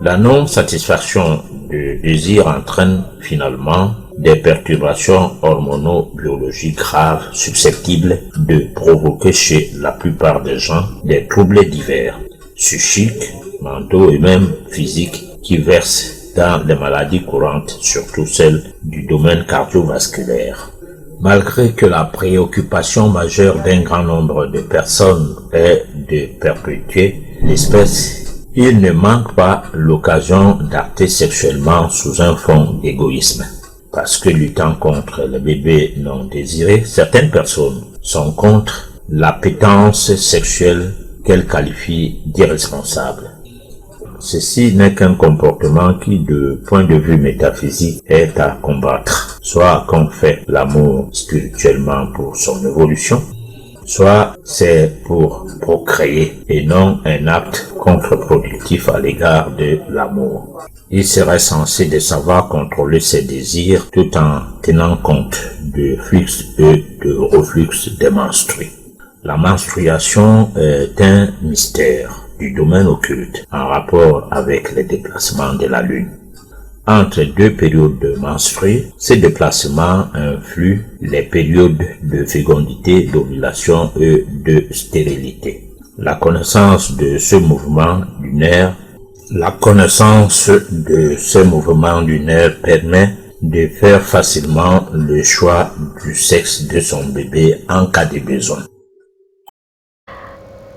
La non-satisfaction du désir entraîne finalement des perturbations hormono-biologiques graves susceptibles de provoquer chez la plupart des gens des troubles divers, psychiques, mentaux et même physiques qui versent dans les maladies courantes, surtout celles du domaine cardiovasculaire. Malgré que la préoccupation majeure d'un grand nombre de personnes est de perpétuer l'espèce, il ne manque pas l'occasion d'acter sexuellement sous un fond d'égoïsme. Parce que luttant contre les bébés non désirés, certaines personnes sont contre l'appétence sexuelle qu'elles qualifient d'irresponsable. Ceci n'est qu'un comportement qui, de point de vue métaphysique, est à combattre. Soit qu'on fait l'amour spirituellement pour son évolution, soit c'est pour procréer et non un acte contre-productif à l'égard de l'amour. Il serait censé de savoir contrôler ses désirs tout en tenant compte du flux et du reflux des menstrues. La menstruation est un mystère du domaine occulte en rapport avec les déplacements de la Lune. Entre deux périodes de menstrues, ces déplacements influent les périodes de fécondité, d'ovulation et de stérilité. La connaissance de ce mouvement lunaire permet de faire facilement le choix du sexe de son bébé en cas de besoin.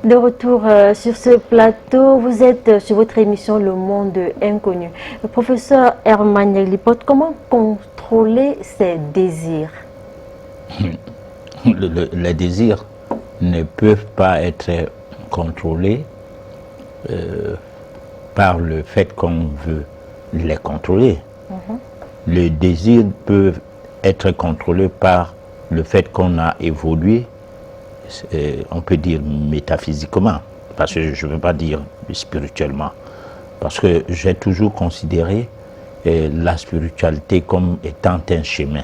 De retour sur ce plateau, vous êtes sur votre émission Le Monde Inconnu. Le professeur Herman Yaglipote, comment contrôler ses désirs? Les désirs ne peuvent pas être contrôlés par le fait qu'on veut les contrôler. Les désirs peuvent être contrôlés par le fait qu'on a évolué, on peut dire métaphysiquement, parce que je ne veux pas dire spirituellement, parce que j'ai toujours considéré la spiritualité comme étant un chemin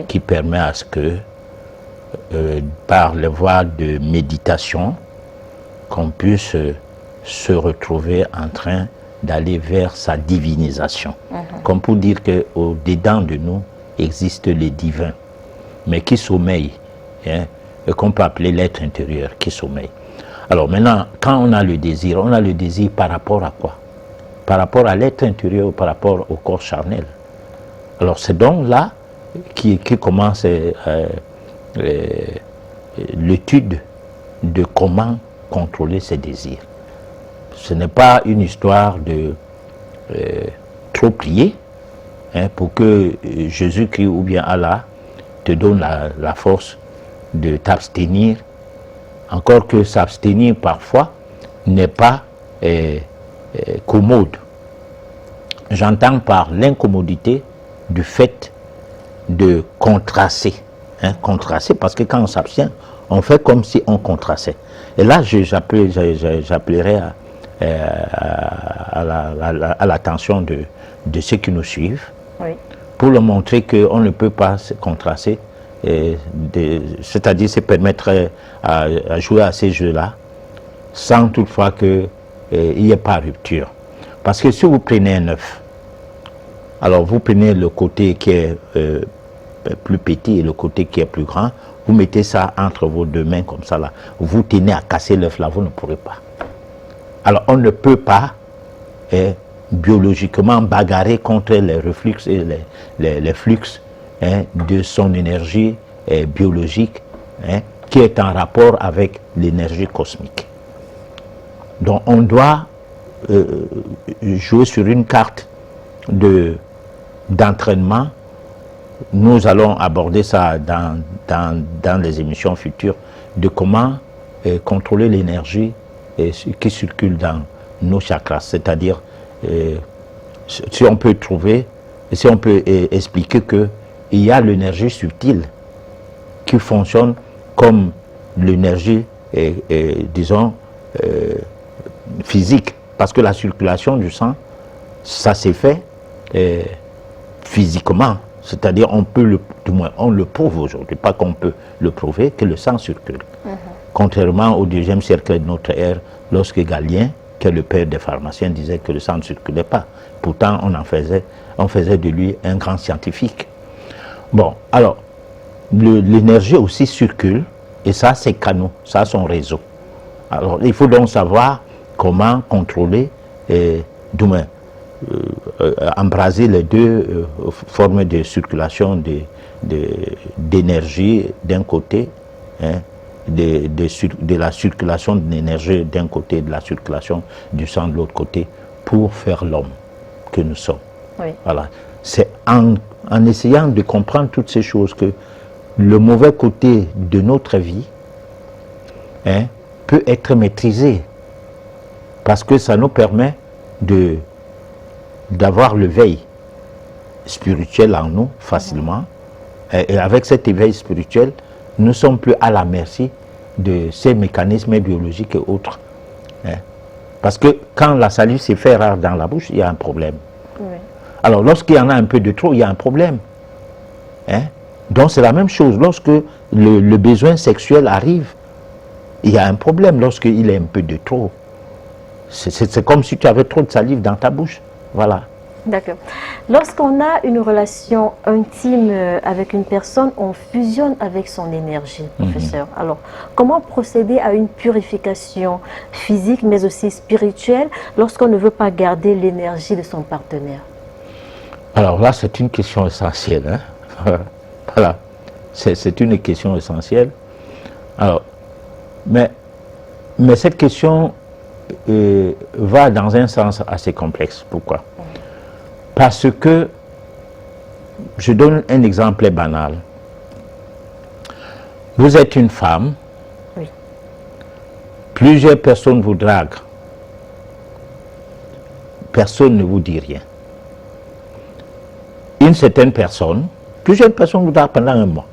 qui permet à ce que, par les voies de méditation, qu'on puisse se retrouver en train d'aller vers sa divinisation. Comme pour dire qu'au-dedans de nous existe les divins, mais qui sommeillent, qu'on peut appeler l'être intérieur qui sommeille. Alors maintenant, quand on a le désir par rapport à quoi? Par rapport à l'être intérieur ou par rapport au corps charnel. Alors c'est donc là qui commence l'étude de comment contrôler ses désirs. Ce n'est pas une histoire de trop prier pour que Jésus-Christ ou bien Allah te donne la force de t'abstenir, encore que s'abstenir parfois n'est pas commode. J'entends par l'incommodité du fait de contrasser. Contrasser parce que quand on s'abstient, on fait comme si on contrassait. Et là, j'appellerai à l'attention de ceux qui nous suivent, pour leur montrer qu'on ne peut pas se contrasser, c'est-à-dire se permettre à jouer à ces jeux-là sans toutefois qu'il n'y ait pas rupture. Parce que si vous prenez un œuf, alors vous prenez le côté qui est plus petit et le côté qui est plus grand, vous mettez ça entre vos deux mains comme ça là, vous tenez à casser l'œuf là, vous ne pourrez pas. Alors on ne peut pas biologiquement bagarrer contre les reflux et les flux de son énergie biologique qui est en rapport avec l'énergie cosmique. Donc on doit jouer sur une carte d'entraînement. Nous allons aborder ça dans les émissions futures, de comment contrôler l'énergie qui circule dans nos chakras, c'est-à-dire si on peut trouver, si on peut expliquer qu'il y a l'énergie subtile qui fonctionne comme l'énergie, disons, physique, parce que la circulation du sang, ça s'est fait physiquement, c'est-à-dire on peut du moins on le prouve aujourd'hui, pas qu'on peut le prouver, que le sang circule. Contrairement au deuxième siècle de notre ère, lorsque Galien, qui est le père des pharmaciens, disait que le sang ne circulait pas. Pourtant, on faisait de lui un grand scientifique. Bon, alors, l'énergie aussi circule, et ça, c'est canaux, ça, son réseau. Alors, il faut donc savoir comment contrôler, du moins, embraser les deux formes de circulation d'énergie d'un côté, hein, de la circulation de l'énergie d'un côté, de la circulation du sang de l'autre côté, pour faire l'homme que nous sommes. Oui. Voilà. C'est en essayant de comprendre toutes ces choses que le mauvais côté de notre vie, hein, peut être maîtrisé, parce que ça nous permet d'avoir l'éveil spirituel en nous facilement, et avec cet éveil spirituel, nous ne sommes plus à la merci de ces mécanismes biologiques et autres. Hein. Parce que quand la salive s'est fait rare dans la bouche, il y a un problème. Oui. Alors lorsqu'il y en a un peu de trop, il y a un problème. Hein. Donc c'est la même chose. Lorsque le besoin sexuel arrive, il y a un problème lorsqu'il est un peu de trop. C'est comme si tu avais trop de salive dans ta bouche. Voilà. D'accord. Lorsqu'on a une relation intime avec une personne, on fusionne avec son énergie, professeur. Alors, comment procéder à une purification physique, mais aussi spirituelle, lorsqu'on ne veut pas garder l'énergie de son partenaire? Alors là, c'est une question essentielle. Hein? Voilà. C'est une question essentielle. Alors, mais cette question va dans un sens assez complexe. Pourquoi? Parce que, je donne un exemple banal. Vous êtes une femme, oui. Plusieurs personnes vous draguent, personne ne vous dit rien. Une certaine personne, plusieurs personnes vous draguent pendant un mois.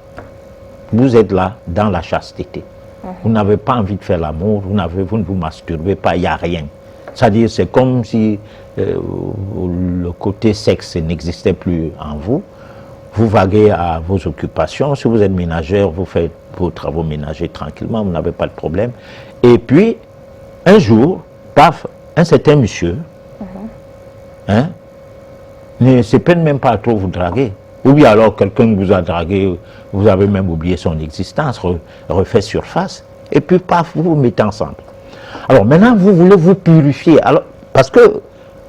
Vous êtes là dans la chasteté. Vous n'avez pas envie de faire l'amour, vous ne vous masturbez pas, il n'y a rien. C'est-à-dire, c'est comme si le côté sexe n'existait plus en vous. Vous vaguez à vos occupations. Si vous êtes ménagère, vous faites vos travaux ménagers tranquillement, vous n'avez pas de problème. Et puis, un jour, paf, un certain monsieur, hein, ne se peine même pas à trop vous draguer. Ou bien alors, quelqu'un vous a dragué, vous avez même oublié son existence, refait surface, et puis paf, vous vous mettez ensemble. Alors maintenant, vous voulez vous purifier. Alors, parce que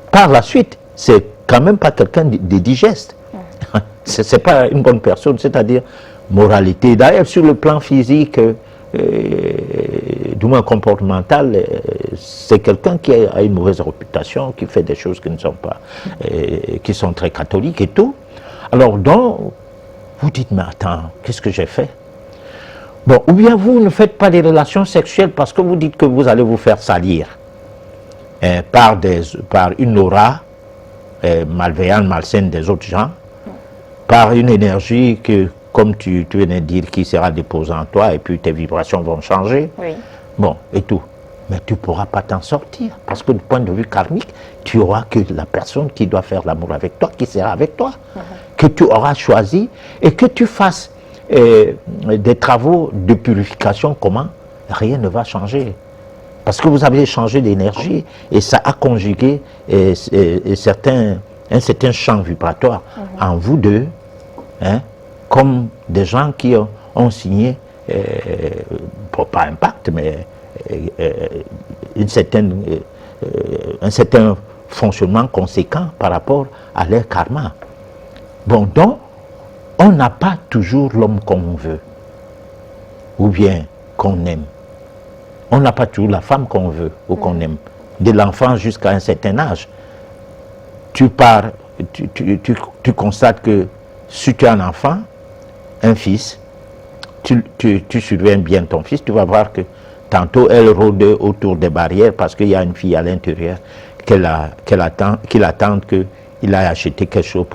par la suite, c'est quand même pas quelqu'un de digeste. C'est pas une bonne personne, c'est-à-dire moralité. D'ailleurs, sur le plan physique, du moins comportemental, c'est quelqu'un qui a une mauvaise réputation, qui fait des choses qui ne sont pas, qui sont très catholiques et tout. Alors donc, vous dites, mais attends, qu'est-ce que j'ai fait? Bon, ou bien vous ne faites pas des relations sexuelles parce que vous dites que vous allez vous faire salir par une aura malveillante, malsaine des autres gens, par une énergie que, comme tu venais de dire, qui sera déposée en toi et puis tes vibrations vont changer. Oui. Bon, et tout. Mais tu ne pourras pas t'en sortir parce que du point de vue karmique, tu auras que la personne qui doit faire l'amour avec toi, qui sera avec toi, que tu auras choisi et que tu fasses des travaux de purification, comment? Rien ne va changer. Parce que vous avez changé d'énergie et ça a conjugué un certain champ vibratoire en vous deux, hein, comme des gens qui ont signé, pas un pacte, mais un certain fonctionnement conséquent par rapport à leur karma. Bon, donc, on n'a pas toujours l'homme qu'on veut, ou bien qu'on aime. On n'a pas toujours la femme qu'on veut ou qu'on aime. De l'enfant jusqu'à un certain âge. Tu constates que si tu as un enfant, un fils, tu surveilles bien ton fils, tu vas voir que tantôt elle rôde autour des barrières parce qu'il y a une fille à l'intérieur qu'il attend qu'il a acheté quelque chose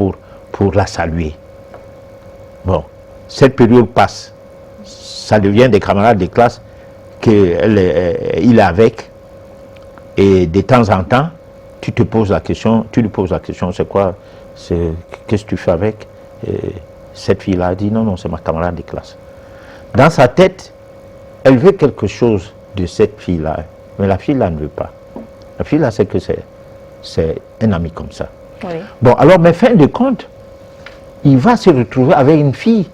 pour la saluer. Bon, cette période passe, ça devient des camarades de classe qu'il est avec, et de temps en temps, tu lui poses la question, c'est quoi, qu'est-ce que tu fais avec? Cette fille-là dit, non, c'est ma camarade de classe. Dans sa tête, elle veut quelque chose de cette fille-là, mais la fille-là ne veut pas. La fille-là, c'est que c'est un ami comme ça. Oui. Bon, alors, mais fin de compte, il va se retrouver avec une fille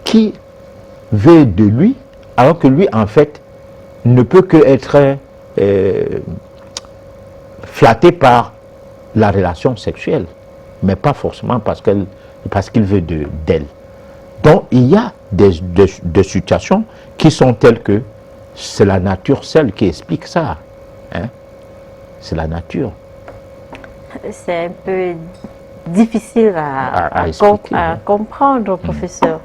qui veut de lui, alors que lui, en fait, ne peut que être flatté par la relation sexuelle, mais pas forcément parce qu'il veut d'elle. Donc, il y a des situations qui sont telles que c'est la nature seule qui explique ça. Hein? C'est la nature. C'est un peu difficile à comprendre, professeur.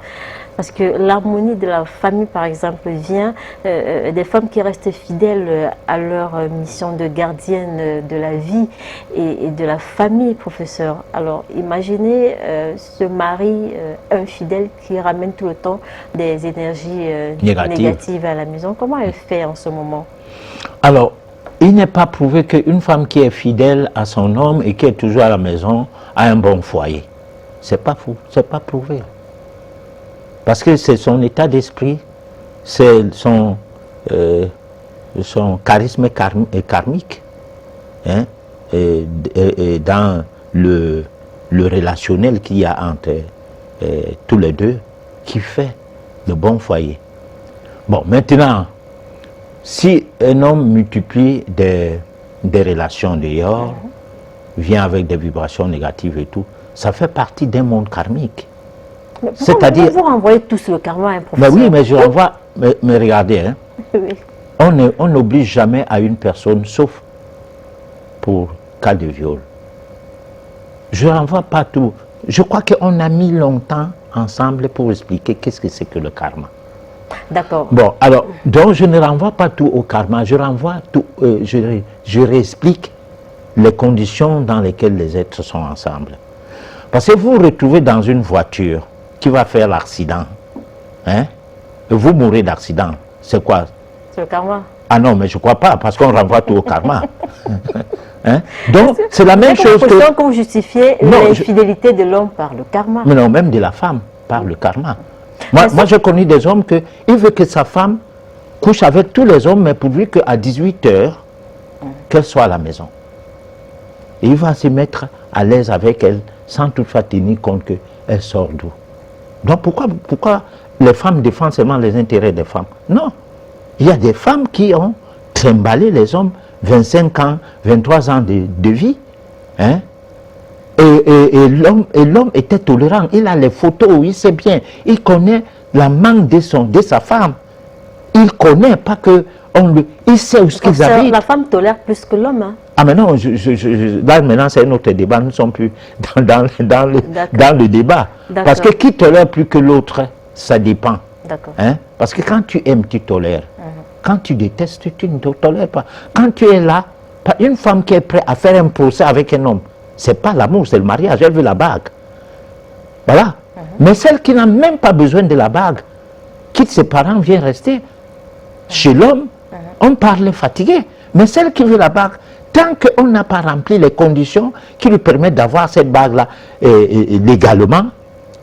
Parce que l'harmonie de la famille, par exemple, vient des femmes qui restent fidèles à leur mission de gardienne de la vie et de la famille, professeur. Alors, imaginez ce mari infidèle qui ramène tout le temps des énergies négatives à la maison. Comment elle fait en ce moment? Alors, il n'est pas prouvé qu'une femme qui est fidèle à son homme et qui est toujours à la maison a un bon foyer. C'est pas fou, c'est pas prouvé. Parce que c'est son état d'esprit, c'est son charisme karmique, hein, et dans le relationnel qu'il y a entre tous les deux, qui fait le bon foyer. Bon, maintenant, si un homme multiplie des relations dehors, vient avec des vibrations négatives et tout, ça fait partie d'un monde karmique. C'est-à-dire, vous renvoyez tous le karma à un professeur. Mais oui, mais je renvoie, mais regardez, hein, oui. On n'oblige jamais à une personne, sauf pour cas de viol. Je renvoie pas tout. Je crois qu'on a mis longtemps ensemble pour expliquer qu'est-ce que c'est que le karma. D'accord. Bon, alors, donc je ne renvoie pas tout au karma, je renvoie tout, je réexplique les conditions dans lesquelles les êtres sont ensemble. Parce que vous vous retrouvez dans une voiture qui va faire l'accident, hein? Vous mourrez d'accident, c'est quoi? C'est le karma. Ah non, mais je ne crois pas, parce qu'on renvoie tout au karma. Hein? Donc, c'est la même chose que... vous justifiez l'infidélité de l'homme par le karma. Mais non, même de la femme par le karma. Moi je connais des hommes il veut que sa femme couche avec tous les hommes, mais pourvu qu'à 18 h, qu'elle soit à la maison. Et il va se mettre à l'aise avec elle, sans toutefois tenir compte qu'elle sort d'où. Donc pourquoi les femmes défendent seulement les intérêts des femmes? Non. Il y a des femmes qui ont trimballé les hommes 25 ans, 23 ans de vie. Hein? Et l'homme était tolérant. Il a les photos, il sait bien. Il connaît la manque de sa femme. Il connaît, pas que... il sait où ce qu'ils habitent. La femme tolère plus que l'homme. Hein? Ah mais non, là maintenant c'est un autre débat, nous ne sommes plus dans le débat. Parce que qui tolère plus que l'autre, ça dépend. Hein? Parce que quand tu aimes, tu tolères. Quand tu détestes, tu ne tolères pas. Quand tu es là, une femme qui est prête à faire un procès avec un homme, c'est pas l'amour, c'est le mariage, elle veut la bague. Voilà. Mais celle qui n'a même pas besoin de la bague, quitte ses parents, vient rester chez l'homme, on parle fatigué. Mais celle qui veut la bague, tant qu'on n'a pas rempli les conditions qui lui permettent d'avoir cette bague-là légalement,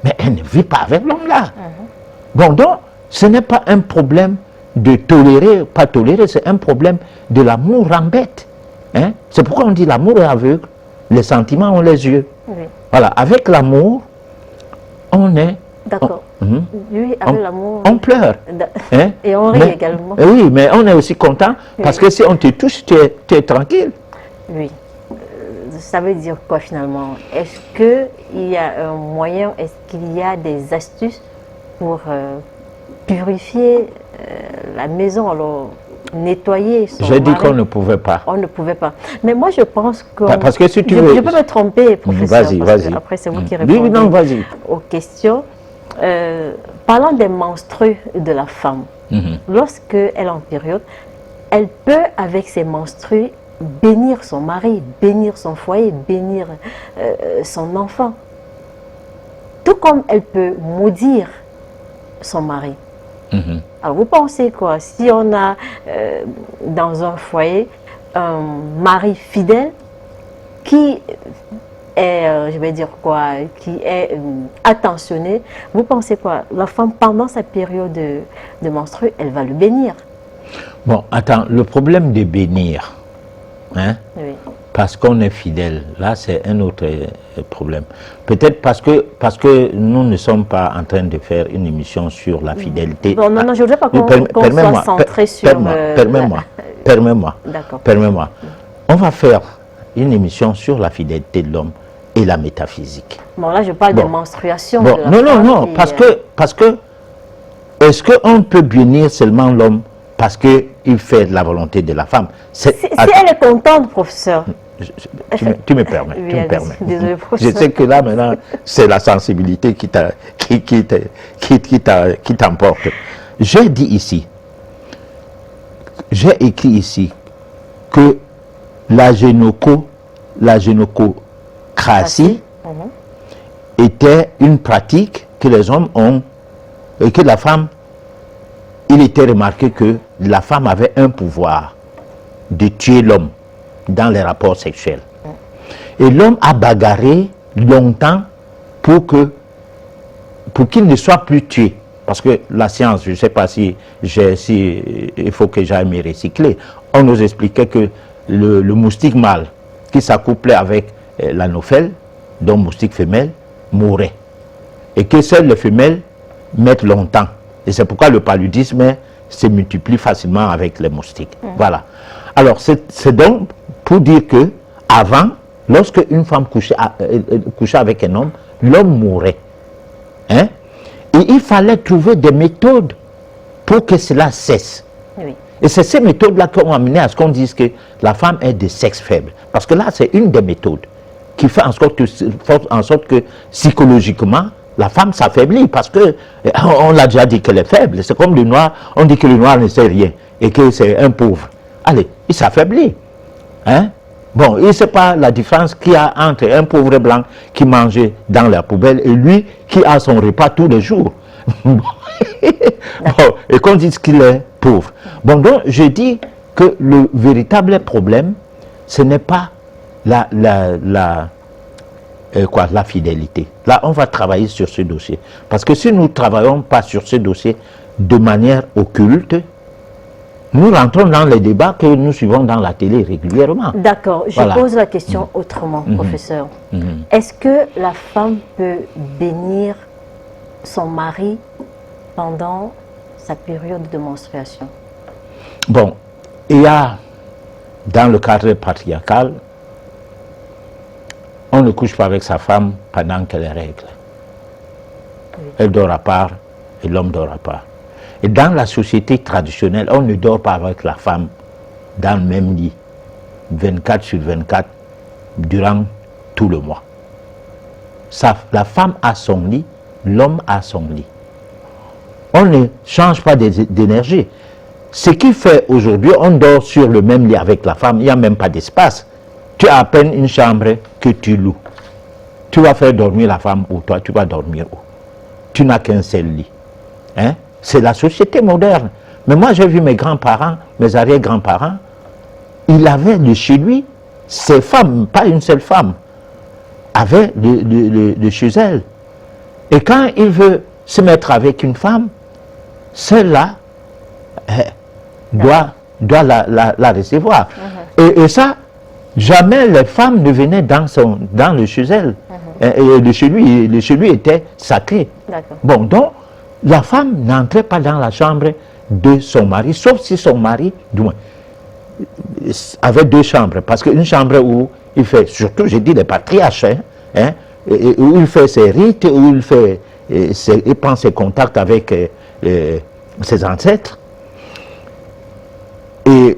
mais elle ne vit pas avec l'homme-là. Bon, donc, ce n'est pas un problème de tolérer, pas tolérer, c'est un problème de l'amour en bête. Hein? C'est pourquoi on dit l'amour est aveugle, les sentiments ont les yeux. Oui. Voilà, avec l'amour, on est... D'accord. Oui, avec l'amour... On pleure. Hein? Et on rit également. Oui, mais on est aussi content, parce que si on te touche, tu es tranquille. Oui. Ça veut dire quoi finalement? Est-ce qu'il y a un moyen, est-ce qu'il y a des astuces pour purifier la maison, alors nettoyer son J'ai dit mari? qu'on ne pouvait pas. On ne pouvait pas. Mais moi je pense que... Parce que si tu veux... Je peux me tromper, professeur. Vas-y. Après c'est vous qui répondez aux questions. Parlant des menstrues de la femme, lorsqu'elle est en période, elle peut avec ses menstrues bénir son mari, bénir son foyer, bénir son enfant. Tout comme elle peut maudire son mari. Alors vous pensez quoi? Si on a dans un foyer un mari fidèle qui est, je vais dire quoi, qui est attentionné, vous pensez quoi? La femme pendant sa période de menstrue, elle va le bénir. Bon, attends, le problème de bénir, hein, oui. Parce qu'on est fidèle, là c'est un autre problème. Peut-être parce que nous ne sommes pas en train de faire une émission sur la fidélité. Bon, non, je ne voudrais pas qu'on soit centré sur... Permets-moi. On va faire une émission sur la fidélité de l'homme, et la métaphysique. Bon, là, je parle de menstruation. Bon, de la non, femme non, parce que est-ce qu'on peut bénir seulement l'homme parce qu'il fait de la volonté de la femme? Si elle est contente, professeur. Tu me permets, Oui, tu me permets. Désolé, professeur. Je sais que là, maintenant, c'est la sensibilité qui t'emporte. J'ai dit ici, j'ai écrit ici que la gynécocratie était une pratique que les hommes ont et que la femme, il était remarqué que la femme avait un pouvoir de tuer l'homme dans les rapports sexuels. Et l'homme a bagarré longtemps pour qu'il ne soit plus tué. Parce que la science, je ne sais pas si il faut que j'aille me recycler. On nous expliquait que le moustique mâle qui s'accouplait avec l'anophèle, donc moustique femelle, mourait. Et que seules les femelles mettent longtemps. Et c'est pourquoi le paludisme se multiplie facilement avec les moustiques. Voilà. Alors, c'est donc pour dire que avant, lorsque une femme couchait avec un homme, l'homme mourait. Hein? Et il fallait trouver des méthodes pour que cela cesse. Oui. Et c'est ces méthodes-là qui ont amené à ce qu'on dise que la femme est de sexe faible. Parce que là, c'est une des méthodes qui fait en sorte que psychologiquement, la femme s'affaiblit. Parce que on l'a déjà dit qu'elle est faible. C'est comme le noir, on dit que le noir ne sait rien et que c'est un pauvre. Allez, il s'affaiblit. Hein? Bon, il ne sait pas la différence qu'il y a entre un pauvre blanc qui mangeait dans la poubelle et lui qui a son repas tous les jours. Bon, et qu'on dise qu'il est pauvre. Bon, donc je dis que le véritable problème, ce n'est pas la fidélité. Là, on va travailler sur ce dossier. Parce que si nous ne travaillons pas sur ce dossier de manière occulte, nous rentrons dans les débats que nous suivons dans la télé régulièrement. D'accord, je pose la question autrement, professeur. Est-ce que la femme peut bénir son mari pendant sa période de menstruation? Bon, il y a, dans le cadre patriarcal, on ne couche pas avec sa femme pendant qu'elle règle. Oui. Elle dort à part et l'homme dort à part. Et dans la société traditionnelle, on ne dort pas avec la femme dans le même lit, 24 sur 24, durant tout le mois. La femme a son lit, l'homme a son lit. On ne change pas d'énergie. Ce qui fait aujourd'hui, on dort sur le même lit avec la femme, il n'y a même pas d'espace. Tu as à peine une chambre que tu loues. Tu vas faire dormir la femme où toi, tu vas dormir où? Tu n'as qu'un seul lit. Hein? C'est la société moderne. Mais moi, j'ai vu mes grands-parents, mes arrière-grands-parents, il avait de chez lui, ses femmes, pas une seule femme, avait de chez elle. Et quand il veut se mettre avec une femme, celle-là doit la recevoir. Et ça, jamais les femmes ne venaient dans le chez elle. Et le chez lui était sacré. Bon, donc, la femme n'entrait pas dans la chambre de son mari, sauf si son mari, du moins, avait deux chambres. Parce qu'une chambre où il fait, surtout, j'ai dit les patriarches, où il fait ses rites, où il prend ses contacts avec ses ancêtres. Et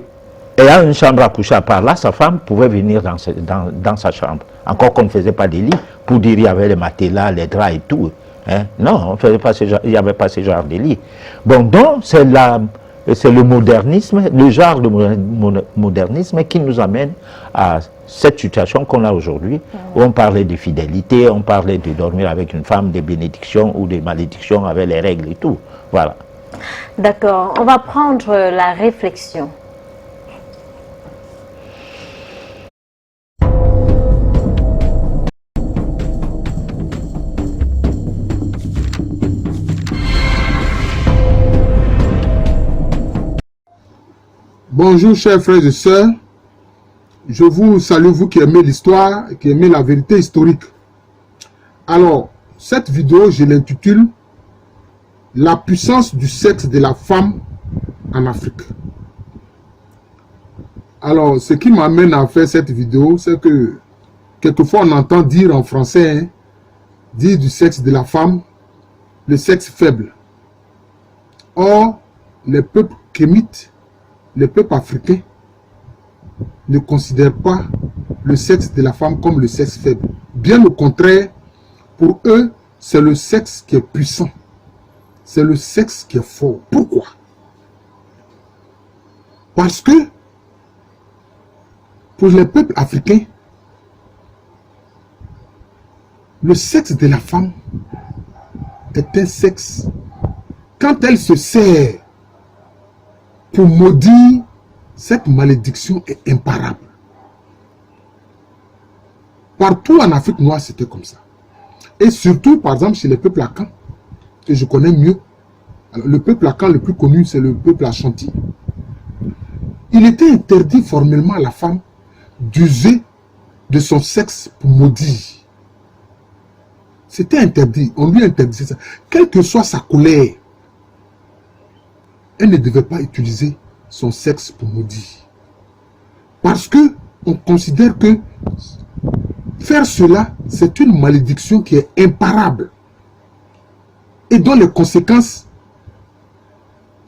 il y a une chambre à coucher à part là, sa femme pouvait venir dans sa chambre. Encore qu'on ne faisait pas des lits, pour dire qu'il y avait les matelas, les draps et tout. Hein? Non, il n'y avait pas ce genre de lit. Bon, donc, c'est le modernisme, le genre de modernisme qui nous amène à cette situation qu'on a aujourd'hui, où on parlait de fidélité, on parlait de dormir avec une femme, des bénédictions ou des malédictions avec les règles et tout. Voilà. D'accord, on va prendre la réflexion. Bonjour chers frères et sœurs, je vous salue, vous qui aimez l'histoire, qui aimez la vérité historique. Alors, cette vidéo, je l'intitule « La puissance du sexe de la femme en Afrique ». Alors, ce qui m'amène à faire cette vidéo, c'est que quelquefois on entend dire en français, hein, dire du sexe de la femme, le sexe faible. Or, les peuples kémites, les peuples africains, ne considèrent pas le sexe de la femme comme le sexe faible. Bien au contraire, pour eux, c'est le sexe qui est puissant. C'est le sexe qui est fort. Pourquoi? Parce que, pour les peuples africains, le sexe de la femme est un sexe. Quand elle se sert pour maudire, cette malédiction est imparable. Partout en Afrique noire, c'était comme ça. Et surtout, par exemple, chez les peuples Akan, que je connais mieux. Alors, le peuple Akan le plus connu, c'est le peuple Ashanti. Il était interdit formellement à la femme d'user de son sexe pour maudire. C'était interdit, on lui interdisait ça. Quelle que soit sa colère, elle ne devait pas utiliser son sexe pour maudire. Parce que on considère que faire cela, c'est une malédiction qui est imparable et dont les conséquences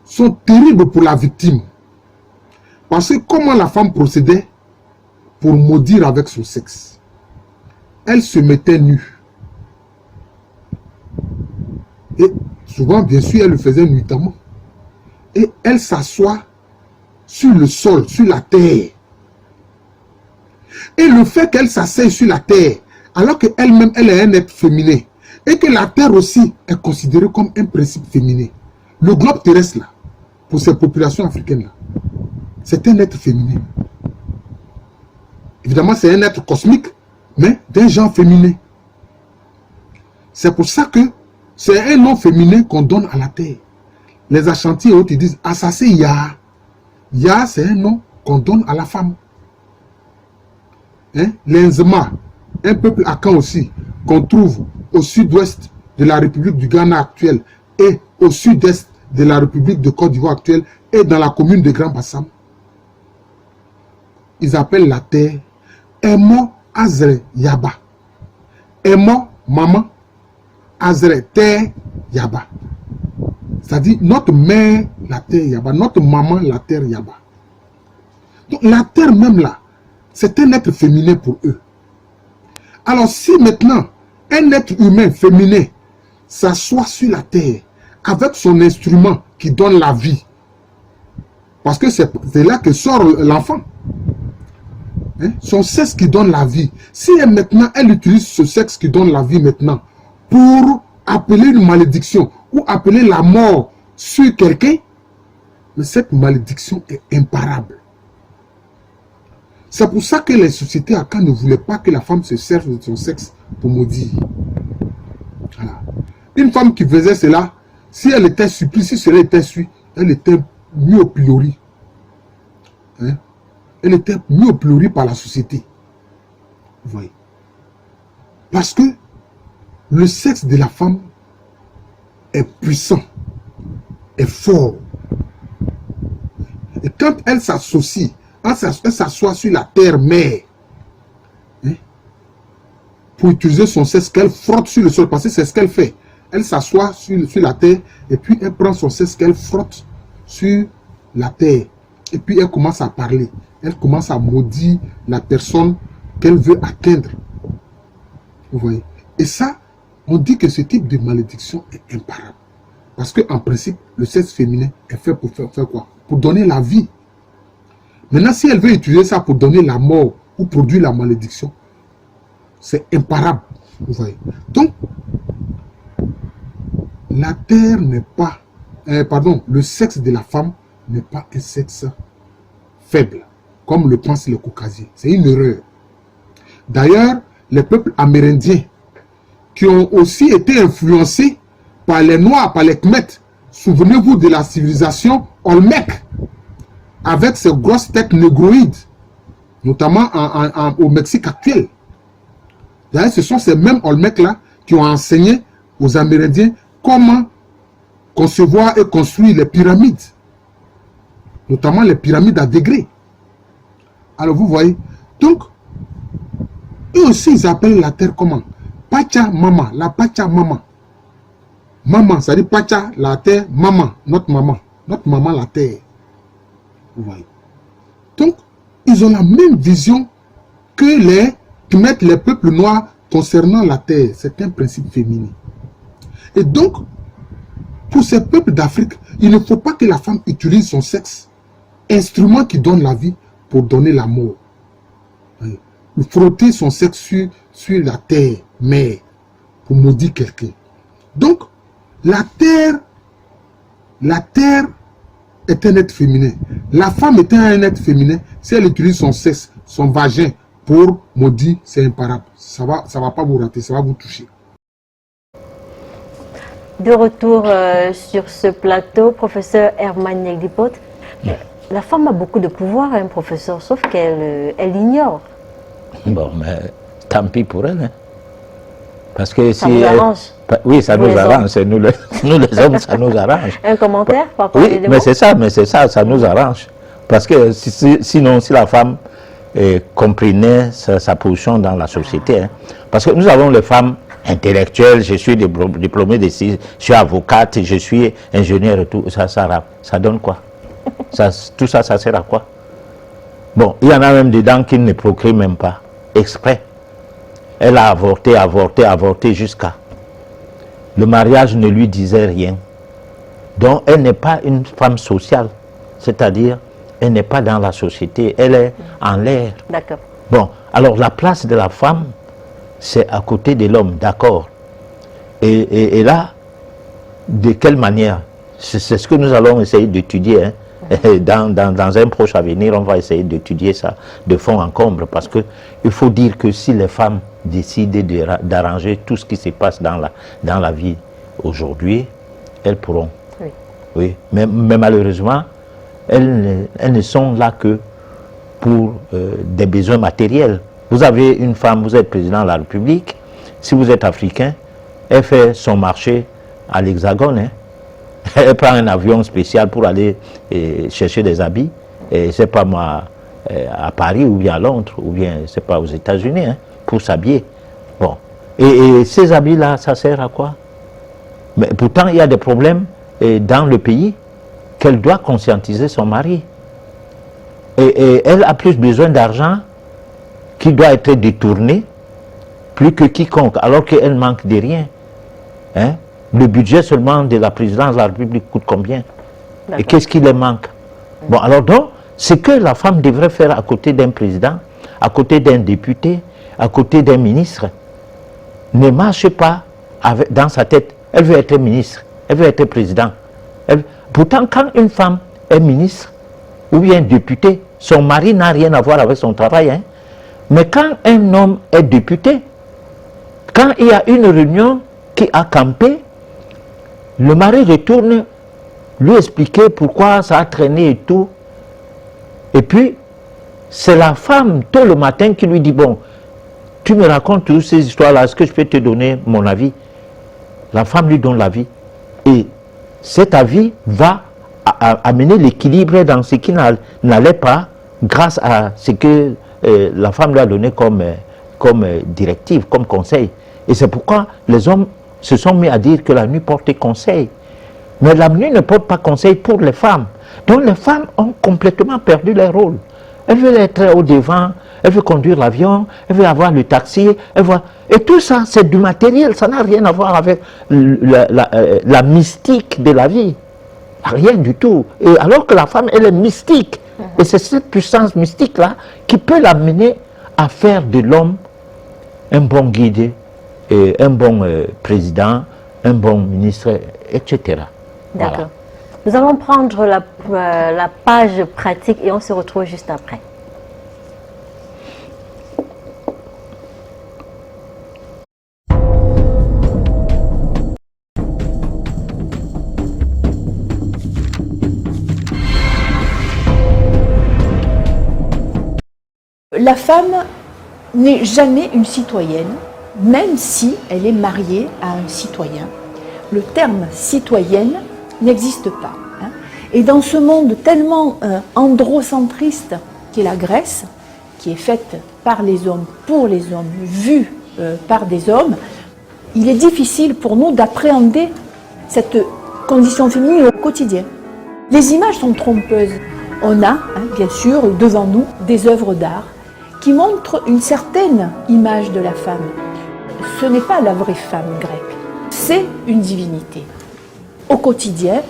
sont terribles pour la victime. Parce que comment la femme procédait pour maudire avec son sexe? Elle se mettait nue. Et souvent, bien sûr, elle le faisait nuitamment. Et elle s'assoit sur le sol, sur la terre. Et le fait qu'elle s'asseye sur la terre, alors qu'elle-même, elle est un être féminin, et que la terre aussi est considérée comme un principe féminin. Le globe terrestre, là, pour ces populations africaines-là, c'est un être féminin. Évidemment, c'est un être cosmique, mais d'un genre féminin. C'est pour ça que c'est un nom féminin qu'on donne à la terre. Les Ashanti et autres, ils disent Asase Ya. Ya, c'est un nom qu'on donne à la femme. Hein? L'Enzema, un peuple Akan aussi, qu'on trouve au sud-ouest de la République du Ghana actuelle et au sud-est de la République de Côte d'Ivoire actuelle et dans la commune de Grand Bassam. Ils appellent la terre Emo Azre Yaba. Emo, maman, Azre, terre Yaba. C'est-à-dire notre mère, la terre Yaba, notre maman, la terre Yaba. Donc la terre même là, c'est un être féminin pour eux. Alors si maintenant, un être humain féminin s'assoit sur la terre avec son instrument qui donne la vie, parce que c'est là que sort l'enfant, hein? Son sexe qui donne la vie. Si maintenant elle utilise ce sexe qui donne la vie maintenant pour appeler une malédiction ou appeler la mort sur quelqu'un, mais cette malédiction est imparable. C'est pour ça que les sociétés Akan ne voulaient pas que la femme se serve de son sexe pour maudire. Voilà. Une femme qui faisait cela, si elle était suppliée, si cela était su, elle était mise au pilori. Hein? Elle était mise au pilori par la société. Vous voyez. Parce que le sexe de la femme est puissant, est fort. Et quand elle s'associe, elle s'assoit sur la terre-mère, hein, pour utiliser son sexe qu'elle frotte sur le sol, parce que c'est ce qu'elle fait. Elle s'assoit sur la terre et puis elle prend son sexe qu'elle frotte sur la terre. Et puis elle commence à parler. Elle commence à maudire la personne qu'elle veut atteindre. Vous voyez. Et ça, on dit que ce type de malédiction est imparable. Parce qu'en principe, le sexe féminin est fait pour faire quoi? Pour donner la vie. Maintenant, si elle veut utiliser ça pour donner la mort ou produire la malédiction, c'est imparable. Vous voyez. Donc, la terre n'est pas... le sexe de la femme n'est pas un sexe faible, comme le pensent les Caucasiens. C'est une erreur. D'ailleurs, les peuples amérindiens, qui ont aussi été influencés par les Noirs, par les Khmets, souvenez-vous de la civilisation Olmec, avec ses grosses têtes négroïdes, notamment au Mexique actuel. D'ailleurs, ce sont ces mêmes Olmecs-là qui ont enseigné aux Amérindiens comment concevoir et construire les pyramides, notamment les pyramides à degrés. Alors vous voyez, donc, Eux aussi, ils appellent la terre comment? Pachamama, la Pachamama. Maman, ça dit Pacha, la terre, maman, notre maman, la terre. Vous voyez. Donc, ils ont la même vision que mettent les peuples noirs concernant la terre. C'est un principe féminin. Et donc, pour ces peuples d'Afrique, il ne faut pas que la femme utilise son sexe, instrument qui donne la vie, pour donner la mort. Frotter son sexe sur la terre, mère, pour maudire quelqu'un. Donc, la terre est un être féminin. La femme étant un être féminin, si elle utilise son sexe, son vagin, pour maudire, c'est imparable. Ça va pas vous rater, ça va vous toucher. De retour sur ce plateau, professeur Herman Nyegdipot. La femme a beaucoup de pouvoir, hein, professeur, sauf qu'elle ignore. Bon, mais tant pis pour elle. Hein. Parce que ça vous arrange. Oui, ça nous arrange. Nous les hommes, ça nous arrange. Un commentaire par rapport Oui, mais c'est ça, ça nous arrange. Parce que sinon, si la femme comprenait sa position dans la société, hein, parce que nous avons les femmes intellectuelles, je suis diplômé de je suis avocate, je suis ingénieur et tout, ça donne quoi? Tout ça, ça sert à quoi? Bon, il y en a même dedans qui ne procréent même pas, exprès. Elle a avorté jusqu'à... Le mariage ne lui disait rien. Donc, elle n'est pas une femme sociale. C'est-à-dire, elle n'est pas dans la société, elle est en l'air. D'accord. Bon, alors la place de la femme, c'est à côté de l'homme, d'accord. Et là, de quelle manière? C'est ce que nous allons essayer d'étudier, hein. Dans un proche avenir, on va essayer d'étudier ça de fond en comble, parce qu'il faut dire que si les femmes décident d'arranger tout ce qui se passe dans la vie aujourd'hui, elles pourront. Oui. Oui. Mais malheureusement, elles ne sont là que pour des besoins matériels. Vous avez une femme, vous êtes président de la République, si vous êtes africain, elle fait son marché à l'Hexagone, hein. Elle prend un avion spécial pour aller chercher des habits, et c'est pas moi, à Paris ou bien à Londres, ou bien c'est pas aux États-Unis, hein, pour s'habiller. Bon. Et ces habits-là, ça sert à quoi? Mais pourtant, il y a des problèmes dans le pays qu'elle doit conscientiser son mari. Et elle a plus besoin d'argent qui doit être détourné, plus que quiconque, alors qu'elle manque de rien. Hein? Le budget seulement de la présidence de la République coûte combien? Et qu'est-ce qui les manque? Bon, alors donc, ce que la femme devrait faire à côté d'un président, à côté d'un député, à côté d'un ministre, ne marche pas dans sa tête. Elle veut être ministre, elle veut être président. Pourtant, quand une femme est ministre ou bien député, son mari n'a rien à voir avec son travail. Hein. Mais quand un homme est député, quand il y a une réunion qui a campé, le mari retourne lui expliquer pourquoi ça a traîné et tout. Et puis, c'est la femme, tôt le matin, qui lui dit, bon, tu me racontes toutes ces histoires-là, est-ce que je peux te donner mon avis? La femme lui donne l'avis. Et cet avis va amener l'équilibre dans ce qui n'allait pas grâce à ce que la femme lui a donné comme directive, comme conseil. Et c'est pourquoi les hommes se sont mis à dire que la nuit portait conseil. Mais la nuit ne porte pas conseil pour les femmes. Donc les femmes ont complètement perdu leur rôle. Elles veulent être au devant, elles veulent conduire l'avion, elles veulent avoir le taxi, et tout ça c'est du matériel, ça n'a rien à voir avec la mystique de la vie. Rien du tout. Et alors que la femme, elle est mystique. Et c'est cette puissance mystique-là qui peut l'amener à faire de l'homme un bon guide, un bon président, un bon ministre, etc. D'accord. Voilà. Nous allons prendre la page pratique et on se retrouve juste après. La femme n'est jamais une citoyenne, même si elle est mariée à un citoyen. Le terme citoyenne n'existe pas. Hein. Et dans ce monde tellement androcentriste qu'est la Grèce, qui est faite par les hommes, pour les hommes, vu par des hommes, il est difficile pour nous d'appréhender cette condition féminine au quotidien. Les images sont trompeuses. On a, bien sûr, devant nous, des œuvres d'art qui montrent une certaine image de la femme. Ce n'est pas la vraie femme grecque, c'est une divinité. Au quotidien,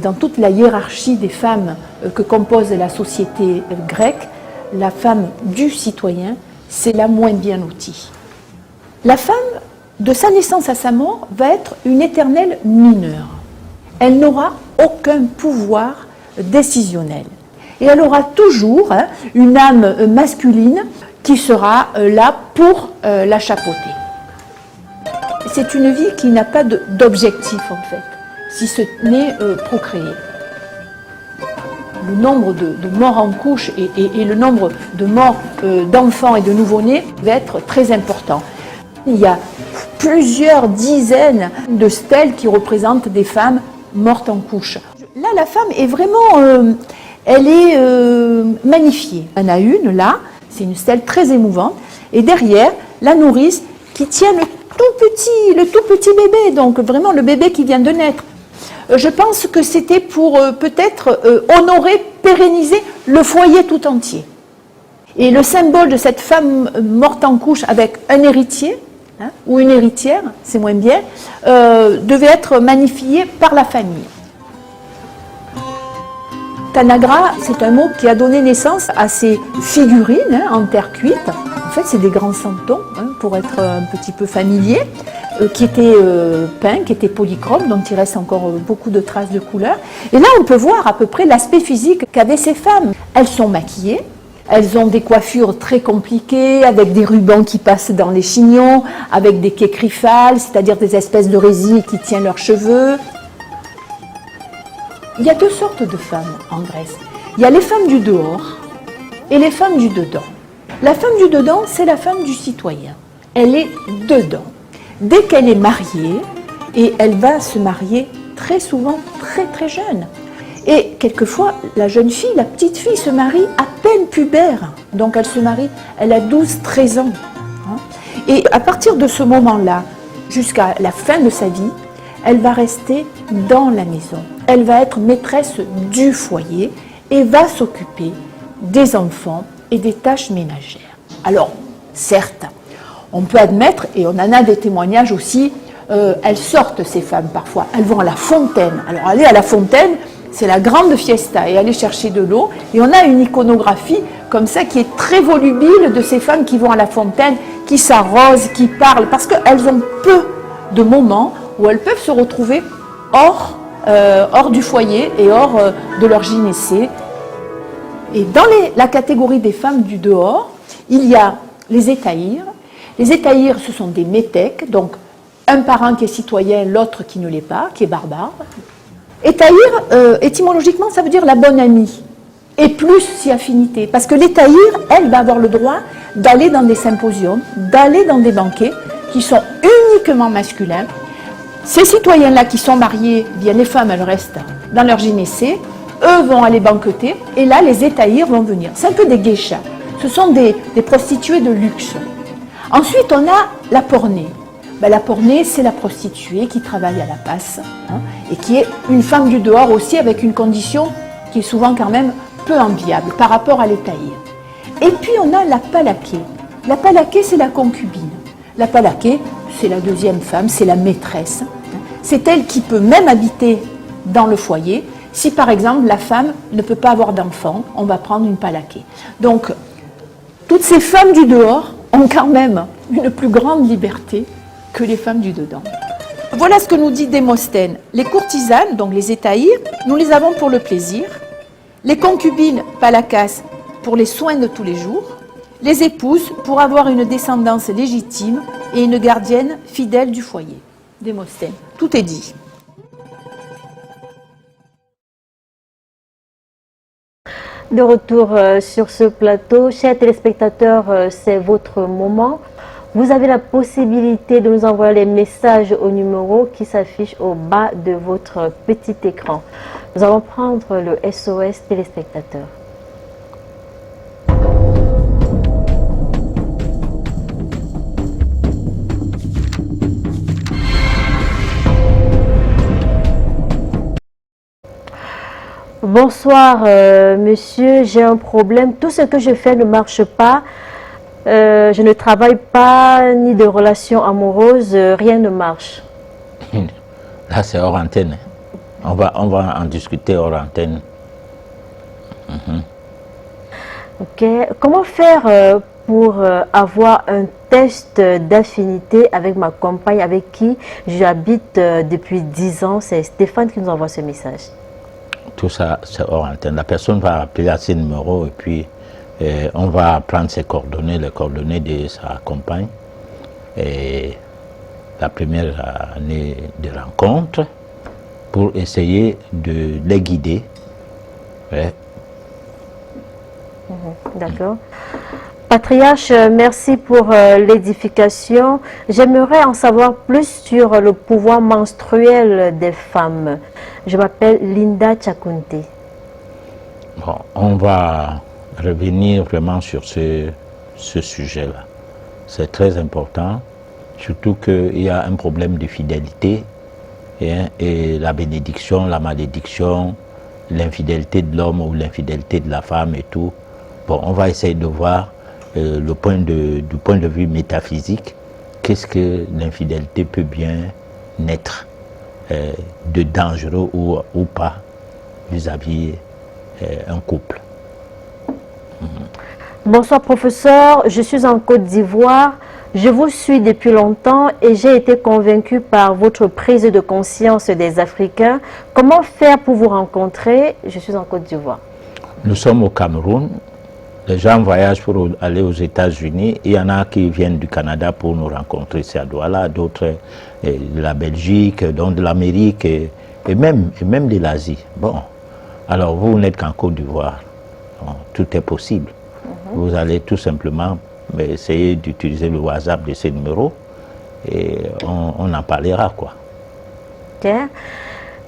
dans toute la hiérarchie des femmes que compose la société grecque, la femme du citoyen, c'est la moins bien lotie. La femme, de sa naissance à sa mort, va être une éternelle mineure. Elle n'aura aucun pouvoir décisionnel. Et elle aura toujours une âme masculine qui sera là pour la chapeauter. C'est une vie qui n'a pas d'objectif en fait, si ce n'est procréer. Le nombre de morts en couche et le nombre de morts d'enfants et de nouveau-nés va être très important. Il y a plusieurs dizaines de stèles qui représentent des femmes mortes en couche. Là, la femme est vraiment, elle est magnifiée. Il y en a une là, c'est une stèle très émouvante, et derrière, la nourrice qui tient le tout petit bébé, donc vraiment le bébé qui vient de naître. Je pense que c'était pour peut-être honorer, pérenniser le foyer tout entier. Et le symbole de cette femme morte en couche avec un héritier, ou une héritière, c'est moins bien, devait être magnifié par la famille. Tanagra, c'est un mot qui a donné naissance à ces figurines en terre cuite. En fait, c'est des grands santons, pour être un petit peu familier, qui étaient peints, qui étaient polychromes, dont il reste encore beaucoup de traces de couleur. Et là, on peut voir à peu près l'aspect physique qu'avaient ces femmes. Elles sont maquillées, elles ont des coiffures très compliquées, avec des rubans qui passent dans les chignons, avec des kécriphales, c'est-à-dire des espèces de résille qui tiennent leurs cheveux. Il y a deux sortes de femmes en Grèce. Il y a les femmes du dehors et les femmes du dedans. La femme du dedans, c'est la femme du citoyen. Elle est dedans. Dès qu'elle est mariée, et elle va se marier très souvent très très jeune. Et quelquefois, la jeune fille, la petite fille se marie à peine pubère. Donc elle se marie, elle a 12-13 ans. Et à partir de ce moment-là, jusqu'à la fin de sa vie, elle va rester dans la maison. Elle va être maîtresse du foyer et va s'occuper des enfants et des tâches ménagères. Alors, certes, on peut admettre, et on en a des témoignages aussi, elles sortent ces femmes parfois, elles vont à la fontaine. Alors aller à la fontaine, c'est la grande fiesta, et aller chercher de l'eau. Et on a une iconographie comme ça qui est très volubile de ces femmes qui vont à la fontaine, qui s'arrosent, qui parlent, parce qu'elles ont peu de moments où elles peuvent se retrouver hors du foyer et hors de leur gynécée. Et dans la catégorie des femmes du dehors, il y a les étaïres. Les étaïres, ce sont des métèques, donc un parent qui est citoyen, l'autre qui ne l'est pas, qui est barbare. Étaïre, étymologiquement, ça veut dire la bonne amie, et plus si affinité, parce que l'étaïre, elle va avoir le droit d'aller dans des symposiums, d'aller dans des banquets qui sont uniquement masculins. Ces citoyens-là qui sont mariés, bien les femmes, elles restent dans leur gynécée, eux vont aller banqueter, et là, les étaïres vont venir. C'est un peu des geishas. Ce sont des prostituées de luxe. Ensuite, on a la pornée. La pornée, c'est la prostituée qui travaille à la passe, et qui est une femme du dehors aussi, avec une condition qui est souvent quand même peu enviable par rapport à l'étaïre. Et puis, on a la palaquée. La palaquée, c'est la concubine. La palaquée, c'est la deuxième femme, c'est la maîtresse. C'est elle qui peut même habiter dans le foyer. Si par exemple la femme ne peut pas avoir d'enfant, on va prendre une palaquée. Donc, toutes ces femmes du dehors ont quand même une plus grande liberté que les femmes du dedans. Voilà ce que nous dit Démosthène. Les courtisanes, donc les étaïres, nous les avons pour le plaisir. Les concubines, palakas, pour les soins de tous les jours. Les épouses, pour avoir une descendance légitime et une gardienne fidèle du foyer. Démosthène. Tout est dit. De retour sur ce plateau, chers téléspectateurs, c'est votre moment. Vous avez la possibilité de nous envoyer les messages au numéro qui s'affiche au bas de votre petit écran. Nous allons prendre le SOS téléspectateur. Bonsoir, monsieur, j'ai un problème. Tout ce que je fais ne marche pas. Je ne travaille pas, ni de relations amoureuses, rien ne marche. Là, c'est hors antenne. On va en discuter hors antenne. Ok. Comment faire pour avoir un test d'affinité avec ma compagne avec qui j'habite depuis 10 ans? C'est Stéphane qui nous envoie ce message. Tout ça, c'est hors antenne. La personne va appeler à ses numéros et puis on va prendre ses coordonnées, les coordonnées de sa compagne. Et la première année de rencontre pour essayer de les guider. Ouais. D'accord. Patriarche, merci pour l'édification. J'aimerais en savoir plus sur le pouvoir menstruel des femmes. Je m'appelle Linda Chakunte. Bon, on va revenir vraiment sur ce sujet-là. C'est très important, surtout qu'il y a un problème de fidélité et la bénédiction, la malédiction, l'infidélité de l'homme ou l'infidélité de la femme et tout. Bon, on va essayer de voir du point de vue métaphysique, qu'est-ce que l'infidélité peut bien naître de dangereux ou pas vis-à-vis un couple. Bonsoir professeur, je suis en Côte d'Ivoire. Je vous suis depuis longtemps et j'ai été convaincu par votre prise de conscience des Africains. Comment faire pour vous rencontrer? Je suis en Côte d'Ivoire. Nous sommes au Cameroun. Les gens voyagent pour aller aux États-Unis. Il y en a qui viennent du Canada pour nous rencontrer, c'est à Douala, d'autres de la Belgique, donc de l'Amérique et même de l'Asie. Bon, alors vous n'êtes qu'en Côte d'Ivoire. Bon, tout est possible. Vous allez tout simplement essayer d'utiliser le WhatsApp de ces numéros et on en parlera, quoi. Ok.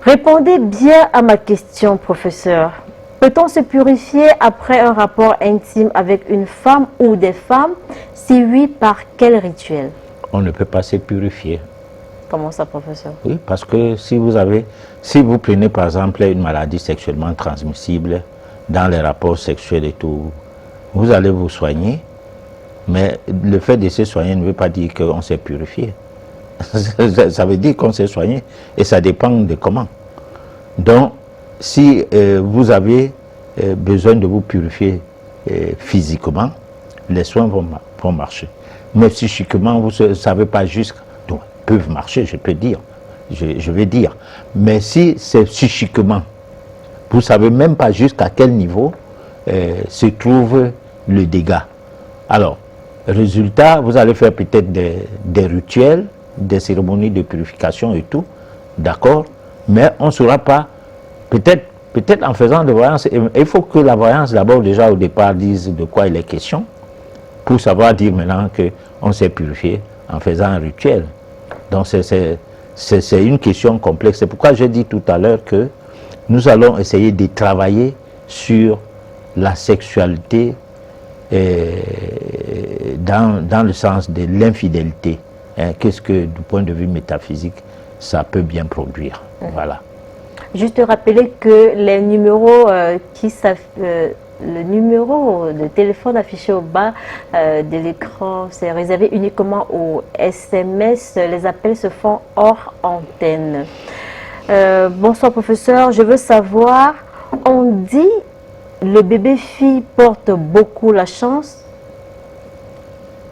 Répondez bien à ma question, professeur. Peut-on se purifier après un rapport intime avec une femme ou des femmes? Si oui, par quel rituel? On ne peut pas se purifier. Comment ça, professeur? Oui, parce que si vous prenez par exemple une maladie sexuellement transmissible dans les rapports sexuels et tout, vous allez vous soigner, mais le fait de se soigner ne veut pas dire qu'on s'est purifié. Ça veut dire qu'on s'est soigné et ça dépend de comment. Donc, si vous avez besoin de vous purifier physiquement, les soins vont marcher. Mais psychiquement, vous ne savez pas jusqu'à... Donc, peuvent marcher, je peux dire. Je vais dire. Mais si c'est psychiquement, vous ne savez même pas jusqu'à quel niveau se trouve le dégât. Alors, résultat, vous allez faire peut-être des rituels, des cérémonies de purification et tout, d'accord, mais on ne saura pas, peut-être en faisant des voyances, il faut que la voyance d'abord déjà au départ dise de quoi il est question, pour savoir dire maintenant qu'on s'est purifié en faisant un rituel. Donc c'est une question complexe. C'est pourquoi j'ai dit tout à l'heure que nous allons essayer de travailler sur la sexualité dans le sens de l'infidélité. Qu'est-ce que, du point de vue métaphysique, ça peut bien produire. Voilà. Juste rappeler que les numéros le numéro de téléphone affiché au bas de l'écran, c'est réservé uniquement aux SMS. Les appels se font hors antenne. Bonsoir professeur, je veux savoir, on dit le bébé fille porte beaucoup la chance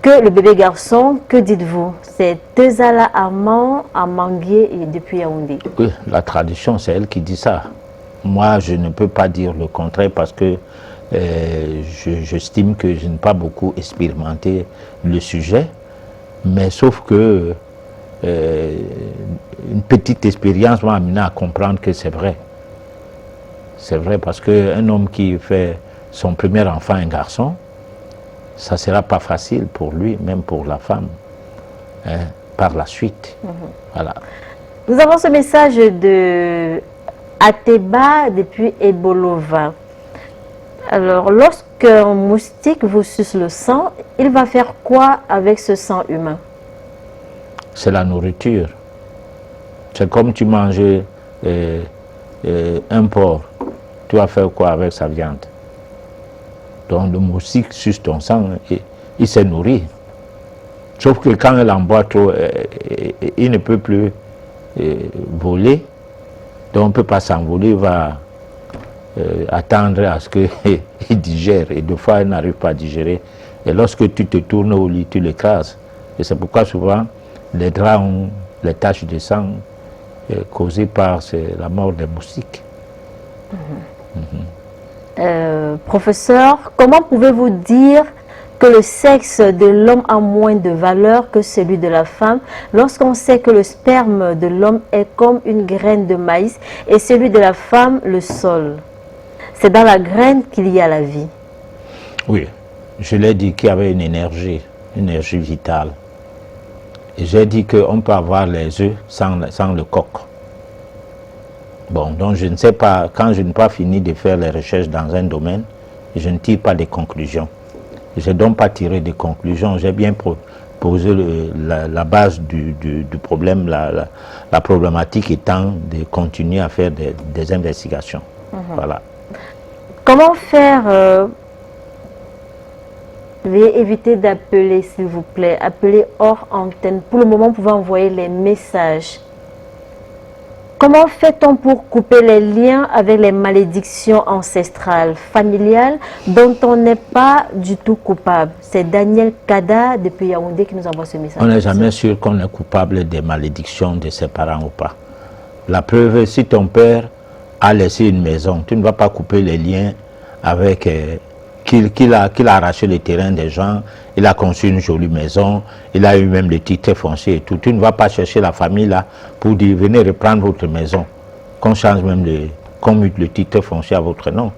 que le bébé garçon, que dites-vous? C'est Tezala Armand à Manguier et depuis Yaoundé. Oui, la tradition, c'est elle qui dit ça. Moi, je ne peux pas dire le contraire parce que j'estime que je n'ai pas beaucoup expérimenté le sujet, mais sauf que une petite expérience m'a amené à comprendre que c'est vrai. C'est vrai parce qu'un homme qui fait son premier enfant, un garçon, ça ne sera pas facile pour lui, même pour la femme, par la suite. Voilà. Nous avons ce message de Ateba depuis Ebolova. Alors, lorsqu'un moustique vous suce le sang, il va faire quoi avec ce sang humain? C'est la nourriture. C'est comme tu manges un porc. tu vas faire quoi avec sa viande? Donc le moustique suce ton sang et il s'est nourri. Sauf que quand elle en boit trop, il ne peut plus voler. Donc on ne peut pas s'envoler, il va attendre à ce qu'il digère. Et des fois, il n'arrive pas à digérer. Et lorsque tu te tournes au lit, tu l'écrases. Et c'est pourquoi souvent, les draps ont les taches de sang causées par la mort des moustiques. Professeur, comment pouvez-vous dire que le sexe de l'homme a moins de valeur que celui de la femme lorsqu'on sait que le sperme de l'homme est comme une graine de maïs et celui de la femme le sol? C'est dans la graine qu'il y a la vie. Oui, je l'ai dit qu'il y avait une énergie vitale. Et j'ai dit qu'on peut avoir les œufs sans le coq. Bon, donc je ne sais pas, quand je n'ai pas fini de faire les recherches dans un domaine, je ne tire pas des conclusions. Je n'ai donc pas tiré des conclusions, j'ai bien posé la base du problème, la problématique étant de continuer à faire des investigations. Voilà. Comment faire Veuillez éviter d'appeler, s'il vous plaît. Appelez hors antenne. Pour le moment, vous pouvez envoyer les messages. Comment fait-on pour couper les liens avec les malédictions ancestrales, familiales, dont on n'est pas du tout coupable? C'est Daniel Kada, depuis Yaoundé, qui nous envoie ce message. On n'est jamais sûr qu'on est coupable des malédictions de ses parents ou pas. La preuve, si ton père a laissé une maison, tu ne vas pas couper les liens avec... qu'il a arraché le terrain des gens, il a conçu une jolie maison, il a eu même le titre foncier et tout. Tu ne vas pas chercher la famille là pour dire venez reprendre votre maison, qu'on change même qu'on mute le titre foncier à votre nom.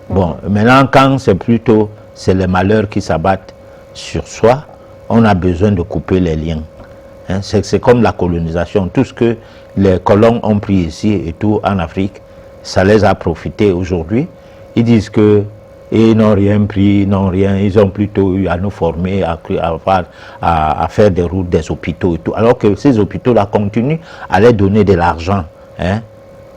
Bon, maintenant quand c'est les malheurs qui s'abattent sur soi, on a besoin de couper les liens. Hein, c'est comme la colonisation, tout ce que les colons ont pris ici et tout en Afrique, ça les a profité aujourd'hui. Ils disent que ils n'ont rien pris, ils ont plutôt eu à nous former, à faire des routes, des hôpitaux et tout. Alors que ces hôpitaux-là continuent à les donner de l'argent. Hein.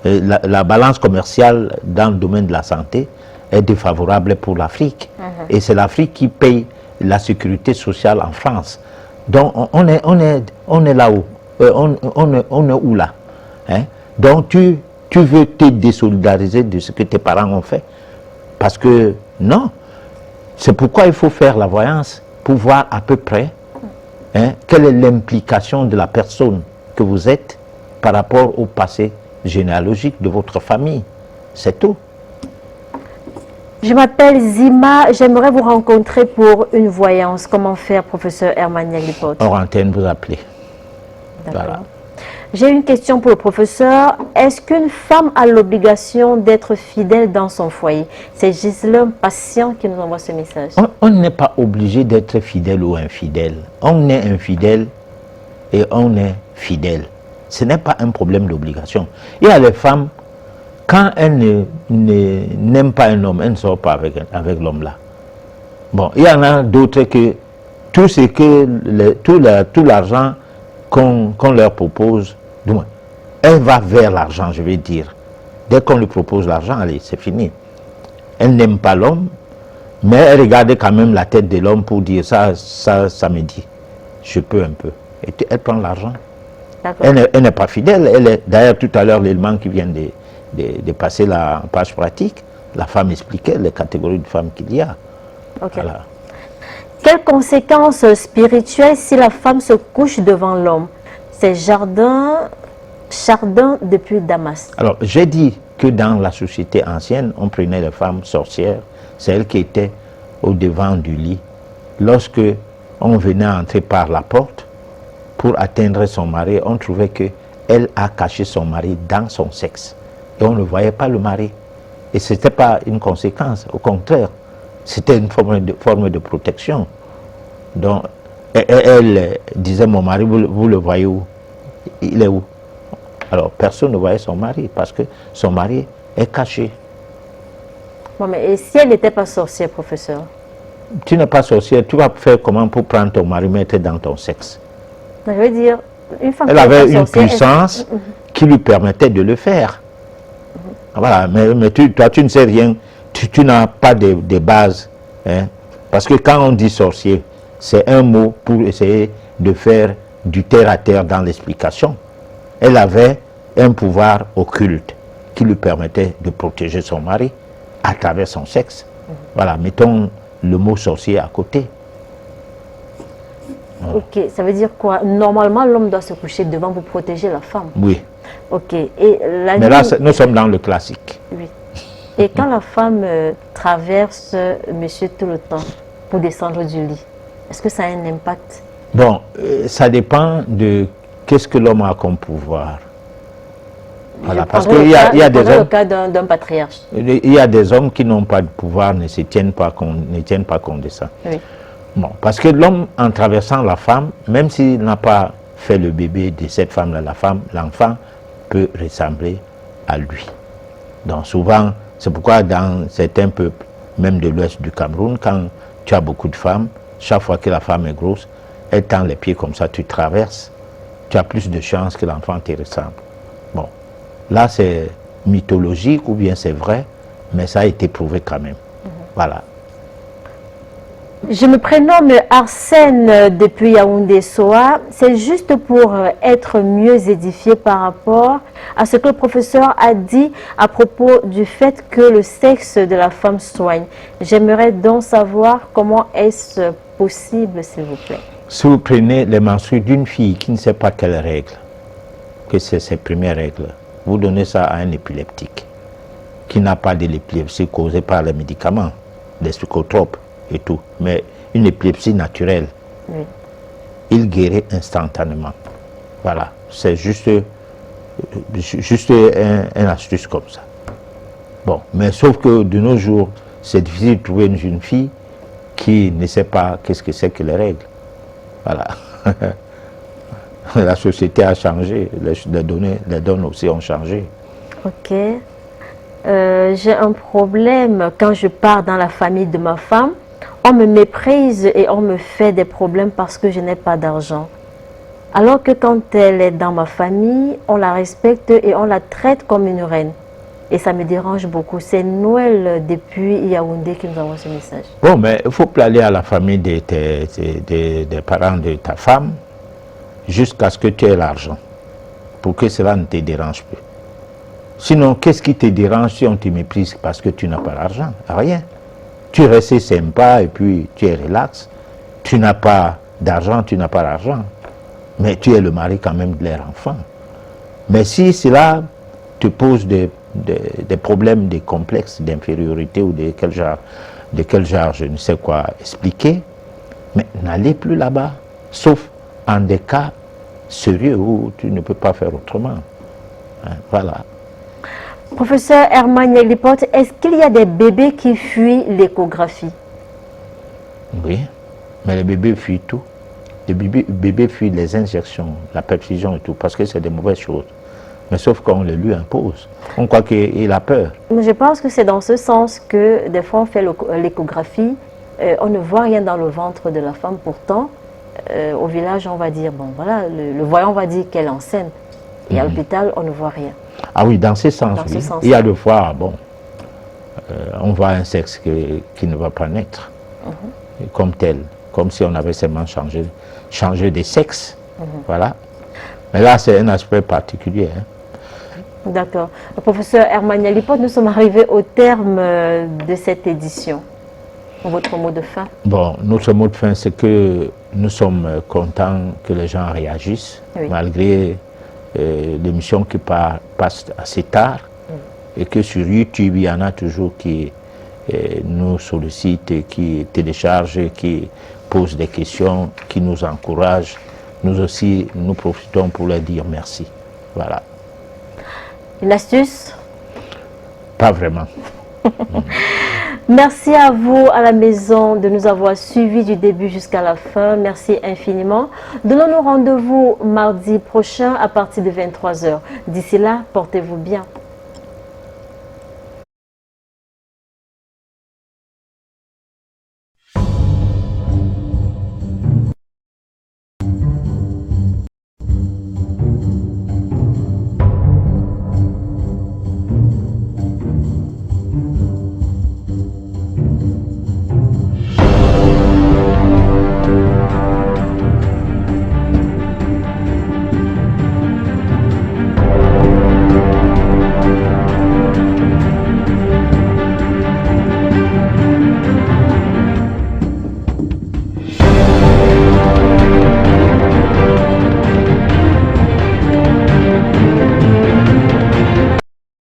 La balance commerciale dans le domaine de la santé est défavorable pour l'Afrique. Et c'est l'Afrique qui paye la sécurité sociale en France. Donc on est là-haut. On est où là? Hein? Donc tu veux te désolidariser de ce que tes parents ont fait? Parce que non, c'est pourquoi il faut faire la voyance pour voir à peu près quelle est l'implication de la personne que vous êtes par rapport au passé généalogique de votre famille. C'est tout. Je m'appelle Zima, j'aimerais vous rencontrer pour une voyance. Comment faire, professeur Herman Yaglipote? En antenne, vous appelez. Voilà. J'ai une question pour le professeur. Est-ce qu'une femme a l'obligation d'être fidèle dans son foyer? C'est Gislain Patient qui nous envoie ce message. On n'est pas obligé d'être fidèle ou infidèle. On est infidèle et on est fidèle. Ce n'est pas un problème d'obligation. Il y a les femmes, quand elles n'aiment pas un homme, elles ne sortent pas avec l'homme là. Bon, il y en a d'autres que tout l'argent qu'on leur propose, du moins, elle va vers l'argent, je vais dire. Dès qu'on lui propose l'argent, allez, c'est fini. Elle n'aime pas l'homme, mais elle regarde quand même la tête de l'homme pour dire ça me dit, je peux un peu. Et elle prend l'argent. Elle n'est pas fidèle. D'ailleurs, tout à l'heure, l'élément qui vient de passer la page pratique, la femme expliquait les catégories de femmes qu'il y a. Okay. Voilà. Quelles conséquences spirituelles si la femme se couche devant l'homme? C'est Chardin depuis Damas. Alors, j'ai dit que dans la société ancienne, on prenait les femmes sorcières, c'est elles qui étaient au devant du lit. Lorsque on venait entrer par la porte pour atteindre son mari, on trouvait qu'elle a caché son mari dans son sexe. Et on ne voyait pas le mari. Et ce n'était pas une conséquence, au contraire. C'était une forme de protection. Donc, elle disait, mon mari, vous le voyez où? Il est où? Alors, personne ne voyait son mari, parce que son mari est caché. Bon, mais et si elle n'était pas sorcière, professeur? Tu n'es pas sorcière, tu vas faire comment pour prendre ton mari, mettre dans ton sexe? Je veux dire, une femme elle avait une puissance qui lui permettait de le faire. Voilà, mais toi, tu ne sais rien. Tu n'as pas de base. Hein? Parce que quand on dit sorcier, c'est un mot pour essayer de faire du terre-à-terre dans l'explication. Elle avait un pouvoir occulte qui lui permettait de protéger son mari à travers son sexe. Voilà, mettons le mot sorcier à côté. Voilà. Ok, ça veut dire quoi? Normalement, l'homme doit se coucher devant pour protéger la femme. Oui. Ok, et la Mais là, nuit... nous sommes dans le classique. Oui. Et quand la femme traverse monsieur tout le temps pour descendre du lit, est-ce que ça a un impact? Bon, ça dépend de qu'est-ce que l'homme a comme pouvoir. Voilà, parce qu'il y a des hommes... le cas d'un patriarche. Il y a des hommes qui n'ont pas de pouvoir, ne tiennent pas compte de ça. Oui. Bon, parce que l'homme, en traversant la femme, même s'il n'a pas fait le bébé de cette femme-là, l'enfant peut ressembler à lui. Donc souvent, c'est pourquoi dans certains peuples, même de l'ouest du Cameroun, quand tu as beaucoup de femmes, chaque fois que la femme est grosse, elle tend les pieds comme ça, tu traverses, tu as plus de chances que l'enfant te ressemble. Bon, là c'est mythologique ou bien c'est vrai, mais ça a été prouvé quand même. Voilà. Je me prénomme Arsène depuis Yaoundé Soa. C'est juste pour être mieux édifié par rapport à ce que le professeur a dit à propos du fait que le sexe de la femme soigne. J'aimerais donc savoir comment est-ce possible, s'il vous plaît. Si vous prenez les menstrues d'une fille qui ne sait pas quelle règle, que c'est ses premières règles, vous donnez ça à un épileptique qui n'a pas de l'épilepsie causée par les médicaments, les psychotropes et tout, mais une épilepsie naturelle, Oui. il guérit instantanément. Voilà, c'est juste un astuce comme ça. Bon, mais sauf que de nos jours, c'est difficile de trouver une jeune fille qui ne sait pas qu'est-ce que c'est que les règles. Voilà. La société a changé, les donnes aussi ont changé. Ok. J'ai un problème quand je pars dans la famille de ma femme. On me méprise et on me fait des problèmes parce que je n'ai pas d'argent. Alors que quand elle est dans ma famille, on la respecte et on la traite comme une reine. Et ça me dérange beaucoup. C'est Noël depuis Yaoundé qui nous envoie ce message. Bon, mais il faut planer à la famille des parents de ta femme jusqu'à ce que tu aies l'argent, pour que cela ne te dérange plus. Sinon, qu'est-ce qui te dérange si on te méprise parce que tu n'as pas l'argent? Rien. Tu restes sympa et puis tu es relax. Tu n'as pas d'argent, tu n'as pas d'argent. Mais tu es le mari quand même de leur enfant. Mais si cela te pose des problèmes, des complexes d'infériorité ou de quel genre, je ne sais quoi expliquer, mais n'allez plus là-bas, sauf en des cas sérieux où tu ne peux pas faire autrement. Hein, voilà. Professeur Herman Lipote, est-ce qu'il y a des bébés qui fuient l'échographie? Oui, mais les bébés fuient tout. Les bébés fuient les injections, la perfusion et tout, parce que c'est des mauvaises choses. Mais sauf qu'on le lui impose. On croit qu'il a peur. Mais je pense que c'est dans ce sens que des fois on fait l'échographie, on ne voit rien dans le ventre de la femme. Pourtant, au village, on va dire, bon voilà, le voyant va dire qu'elle est enceinte. Et à l'hôpital, on ne voit rien. Ah oui, dans ce sens, oui. Il y a des fois, bon, on voit un sexe qui ne va pas naître, comme tel, comme si on avait seulement changé de sexe. Voilà. Mais là, c'est un aspect particulier. Hein. D'accord. Professeur Herman Lipote, nous sommes arrivés au terme de cette édition. Votre mot de fin? Bon, notre mot de fin, c'est que nous sommes contents que les gens réagissent, malgré l'émission qui passe assez tard, et que sur YouTube, il y en a toujours qui nous sollicitent, qui téléchargent, qui posent des questions, qui nous encouragent. Nous aussi, nous profitons pour leur dire merci. Voilà. Une astuce? Pas vraiment. Merci à vous à la maison de nous avoir suivis du début jusqu'à la fin. Merci infiniment. Donnons-nous rendez-vous mardi prochain à partir de 23 h. D'ici là, portez-vous bien.